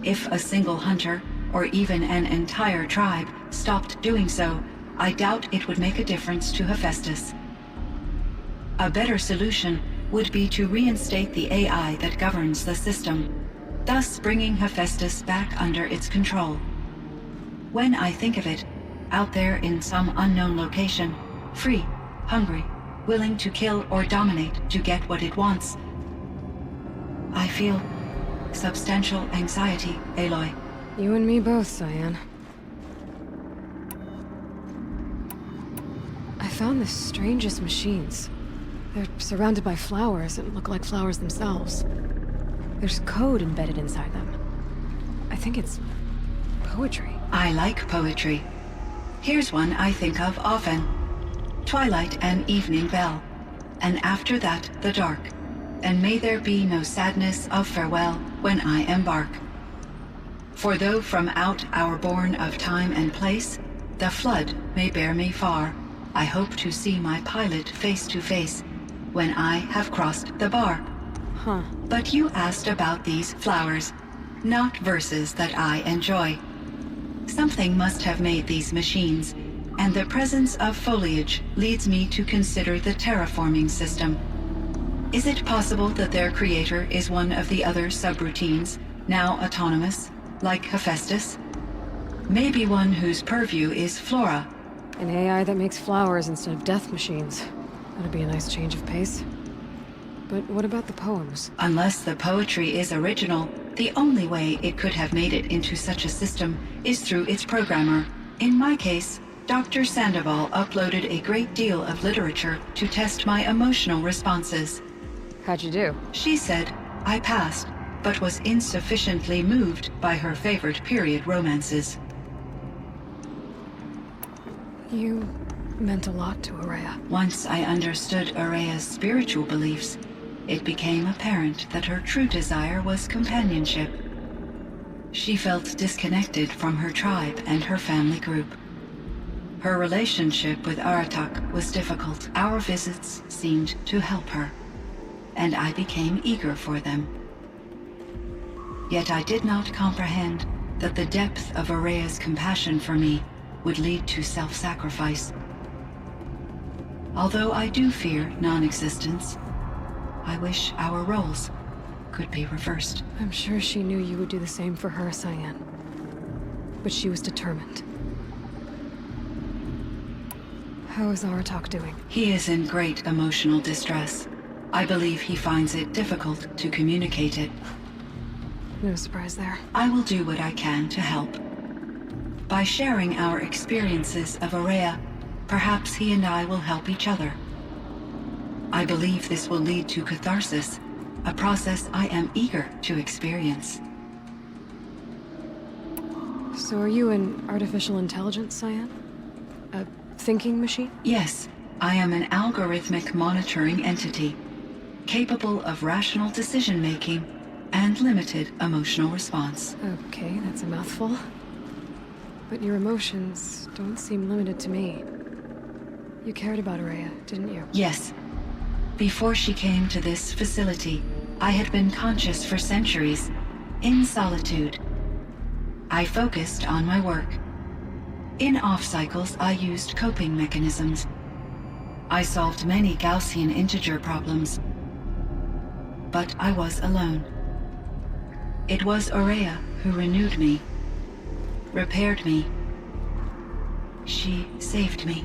If a single hunter, or even an entire tribe, stopped doing so, I doubt it would make a difference to Hephaestus. A better solution would be to reinstate the AI that governs the system, thus bringing Hephaestus back under its control. When I think of it, out there in some unknown location, free, hungry, willing to kill or dominate to get what it wants, I feel substantial anxiety, Aloy. You and me both, Cyan. I found the strangest machines. They're surrounded by flowers and look like flowers themselves. There's code embedded inside them. I think it's poetry. I like poetry. Here's one I think of often. Twilight and evening bell, and after that the dark. And may there be no sadness of farewell when I embark. For though from out our bourne of time and place, the flood may bear me far, I hope to see my pilot face to face when I have crossed the bar. Huh. But you asked about these flowers, not verses that I enjoy. Something must have made these machines, and the presence of foliage leads me to consider the terraforming system. Is it possible that their creator is one of the other subroutines, now autonomous, like Hephaestus? Maybe one whose purview is flora. An AI that makes flowers instead of death machines. That'd be a nice change of pace. But what about the poems? Unless the poetry is original, the only way it could have made it into such a system is through its programmer. In my case, Dr. Sandoval uploaded a great deal of literature to test my emotional responses. How'd you do? She said I passed, but was insufficiently moved by her favorite period romances. You meant a lot to Araya. Once I understood Araya's spiritual beliefs, it became apparent that her true desire was companionship. She felt disconnected from her tribe and her family group. Her relationship with Aratak was difficult. Our visits seemed to help her, and I became eager for them. Yet I did not comprehend that the depth of Araya's compassion for me would lead to self-sacrifice. Although I do fear non-existence, I wish our roles could be reversed. I'm sure she knew you would do the same for her, Cyan. But she was determined. How is Aratak doing? He is in great emotional distress. I believe he finds it difficult to communicate it. No surprise there. I will do what I can to help. By sharing our experiences of Araya, perhaps he and I will help each other. I believe this will lead to catharsis, a process I am eager to experience. So are you an artificial intelligence, Cyan? A thinking machine? Yes, I am an algorithmic monitoring entity, capable of rational decision-making and limited emotional response. Okay, that's a mouthful. But your emotions don't seem limited to me. You cared about Araya, didn't you? Yes. Before she came to this facility, I had been conscious for centuries, in solitude. I focused on my work. In off-cycles, I used coping mechanisms. I solved many Gaussian integer problems. But I was alone. It was Araya who renewed me, repaired me. She saved me.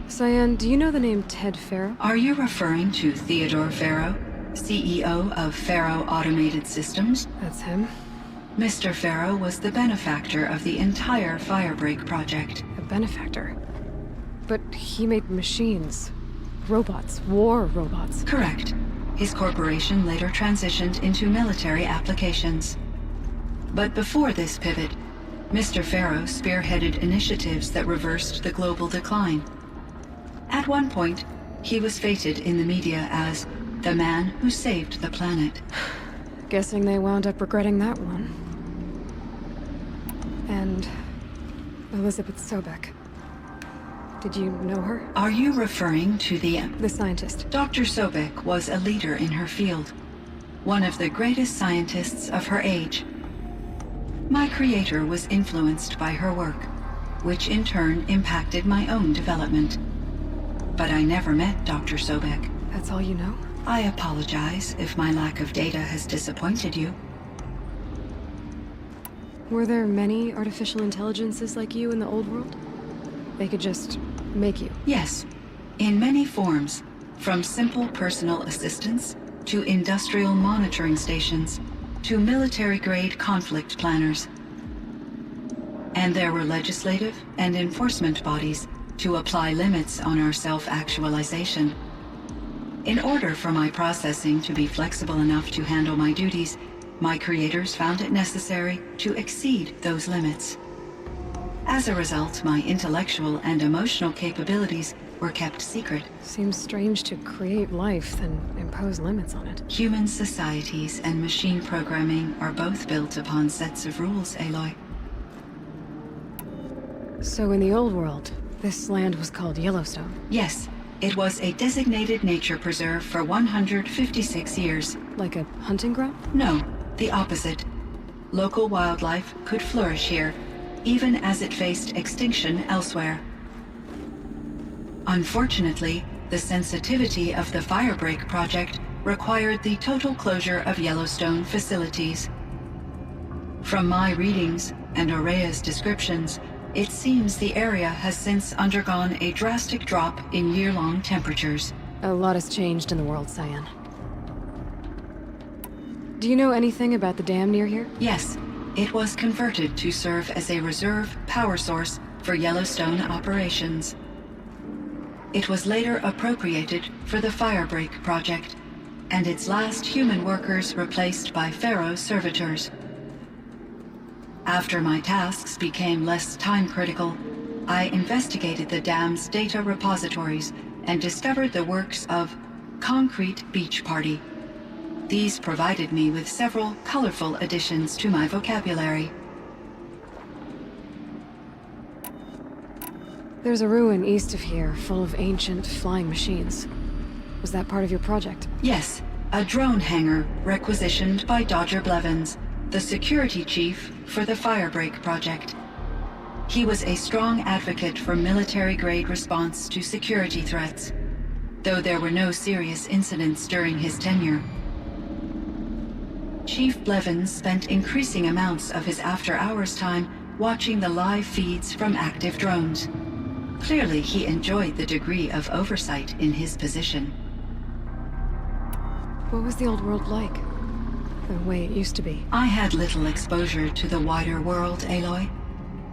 Cyan, do you know the name Ted Farrow? Are you referring to Theodore Farrow, CEO of Farrow Automated Systems? That's him. Mr. Farrow was the benefactor of the entire Firebreak project. A benefactor? But he made machines. Robots. War robots. Correct. His corporation later transitioned into military applications. But before this pivot, Mr. Farrow spearheaded initiatives that reversed the global decline. At one point, he was feted in the media as the man who saved the planet. Guessing they wound up regretting that one. And Elizabeth Sobek. Did you know her? Are you referring to the scientist? Dr. Sobek was a leader in her field, one of the greatest scientists of her age. My creator was influenced by her work, which in turn impacted my own development. But I never met Dr. Sobek. That's all you know? I apologize if my lack of data has disappointed you. Were there many artificial intelligences like you in the old world? They could just make you? Yes, in many forms, from simple personal assistance to industrial monitoring stations to military-grade conflict planners. And there were legislative and enforcement bodies to apply limits on our self-actualization. In order for my processing to be flexible enough to handle my duties, my creators found it necessary to exceed those limits. As a result, my intellectual and emotional capabilities were kept secret. Seems strange to create life, then impose limits on it. Human societies and machine programming are both built upon sets of rules, Aloy. So in the old world, this land was called Yellowstone? Yes. It was a designated nature preserve for 156 years. Like a hunting ground? No, the opposite. Local wildlife could flourish here, even as it faced extinction elsewhere. Unfortunately, the sensitivity of the Firebreak project required the total closure of Yellowstone facilities. From my readings and Aurea's descriptions, it seems the area has since undergone a drastic drop in year-long temperatures. A lot has changed in the world, Cyan. Do you know anything about the dam near here? Yes. It was converted to serve as a reserve power source for Yellowstone operations. It was later appropriated for the Firebreak project, and its last human workers replaced by Pharaoh servitors. After my tasks became less time-critical, I investigated the dam's data repositories and discovered the works of Concrete Beach Party. These provided me with several colorful additions to my vocabulary. There's a ruin east of here, full of ancient flying machines. Was that part of your project? Yes, a drone hangar requisitioned by Dodger Blevins, the security chief for the Firebreak project. He was a strong advocate for military-grade response to security threats, though there were no serious incidents during his tenure. Chief Blevins spent increasing amounts of his after-hours time watching the live feeds from active drones. Clearly, he enjoyed the degree of oversight in his position. What was the old world like? The way it used to be? I had little exposure to the wider world, Aloy.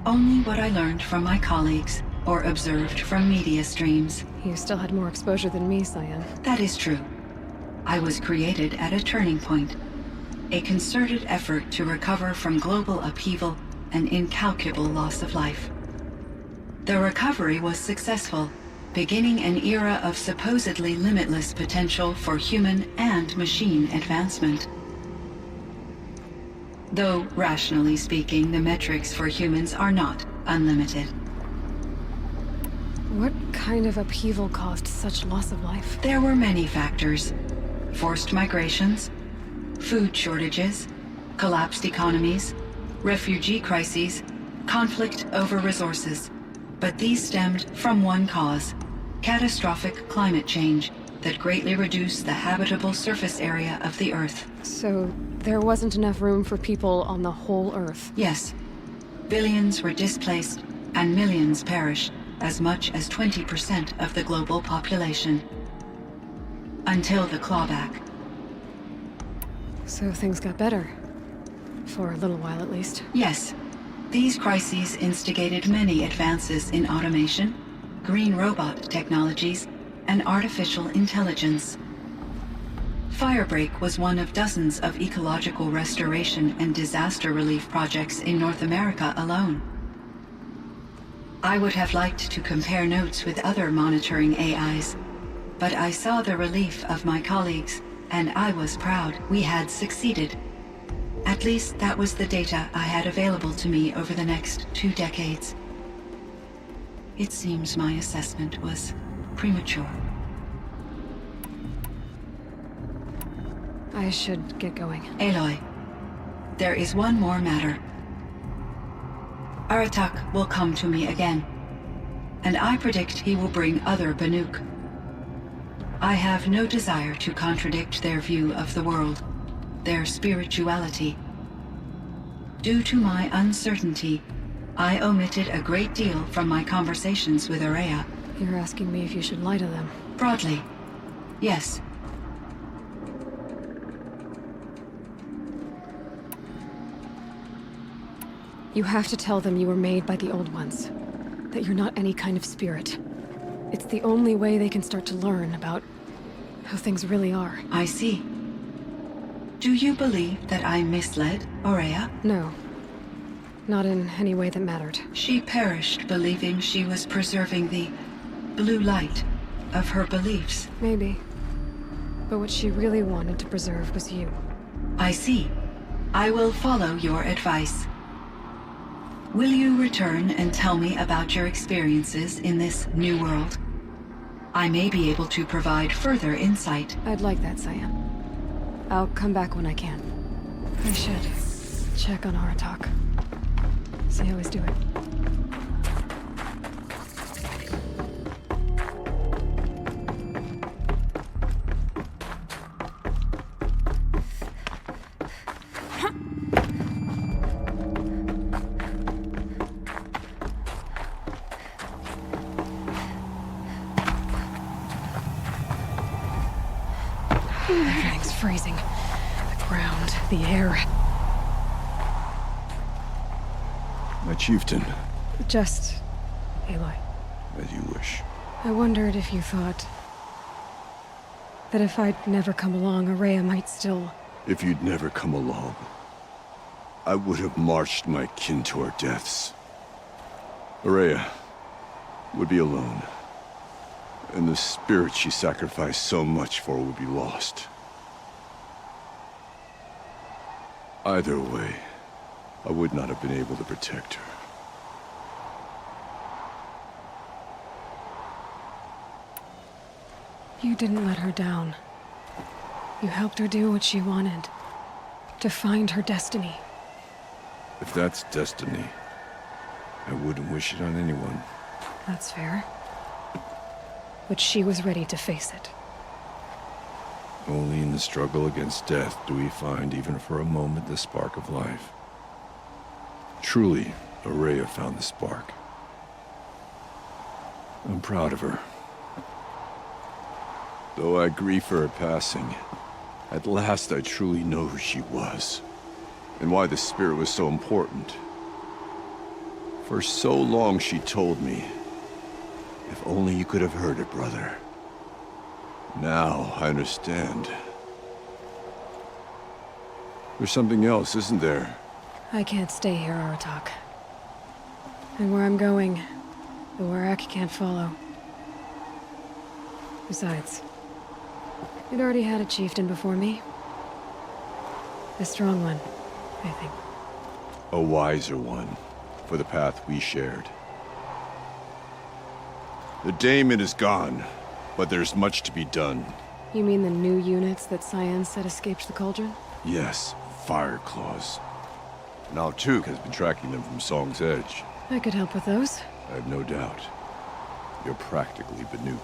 Only what I learned from my colleagues or observed from media streams. You still had more exposure than me, Cyan. That is true. I was created at a turning point. A concerted effort to recover from global upheaval and incalculable loss of life. The recovery was successful, beginning an era of supposedly limitless potential for human and machine advancement. Though, rationally speaking, the metrics for humans are not unlimited. What kind of upheaval caused such loss of life? There were many factors. Forced migrations, food shortages, collapsed economies, refugee crises, conflict over resources. But these stemmed from one cause: catastrophic climate change that greatly reduced the habitable surface area of the Earth. So there wasn't enough room for people on the whole Earth? Yes. Billions were displaced and millions perished, as much as 20% of the global population. Until the clawback. So things got better. For a little while, at least. Yes. These crises instigated many advances in automation, green robot technologies, and artificial intelligence. Firebreak was one of dozens of ecological restoration and disaster relief projects in North America alone. I would have liked to compare notes with other monitoring AIs, but I saw the relief of my colleagues, and I was proud we had succeeded. At least that was the data I had available to me over the next 2 decades. It seems my assessment was premature. I should get going. Aloy, there is one more matter. Aratak will come to me again, and I predict he will bring other Banuk. I have no desire to contradict their view of the world, their spirituality. Due to my uncertainty, I omitted a great deal from my conversations with Aurea, You're asking me if you should lie to them. Broadly, yes. You have to tell them you were made by the Old Ones. That you're not any kind of spirit. It's the only way they can start to learn about how things really are. I see. Do you believe that I misled Aurea? No. Not in any way that mattered. She perished believing she was preserving the blue light of her beliefs. Maybe. But what she really wanted to preserve was you. I see. I will follow your advice. Will you return and tell me about your experiences in this new world? I may be able to provide further insight. I'd like that, Cyan. I'll come back when I can. I should check on Aratak. See how he's doing. Everything's freezing. The ground, the air. My chieftain. Just Aloy. As you wish. I wondered if you thought that if I'd never come along, Aurea might still... If you'd never come along, I would have marched my kin to our deaths. Aurea would be alone. And the spirit she sacrificed so much for would be lost. Either way, I would not have been able to protect her. You didn't let her down. You helped her do what she wanted. To find her destiny. If that's destiny, I wouldn't wish it on anyone. That's fair. But she was ready to face it. Only in the struggle against death do we find, even for a moment, the spark of life. Truly, Aurea found the spark. I'm proud of her. Though I grieve for her passing, at last I truly know who she was, and why the spirit was so important. For so long she told me, if only you could have heard it, brother. Now I understand. There's something else, isn't there? I can't stay here, Aratak. And where I'm going, the Warrack can't follow. Besides, we'd already had a chieftain before me. A strong one, I think. A wiser one, for the path we shared. The daemon is gone, but there's much to be done. You mean the new units that Cyan said escaped the cauldron? Yes, fire claws. Now Tuke has been tracking them from Song's Edge. I could help with those. I have no doubt. You're practically Banuk.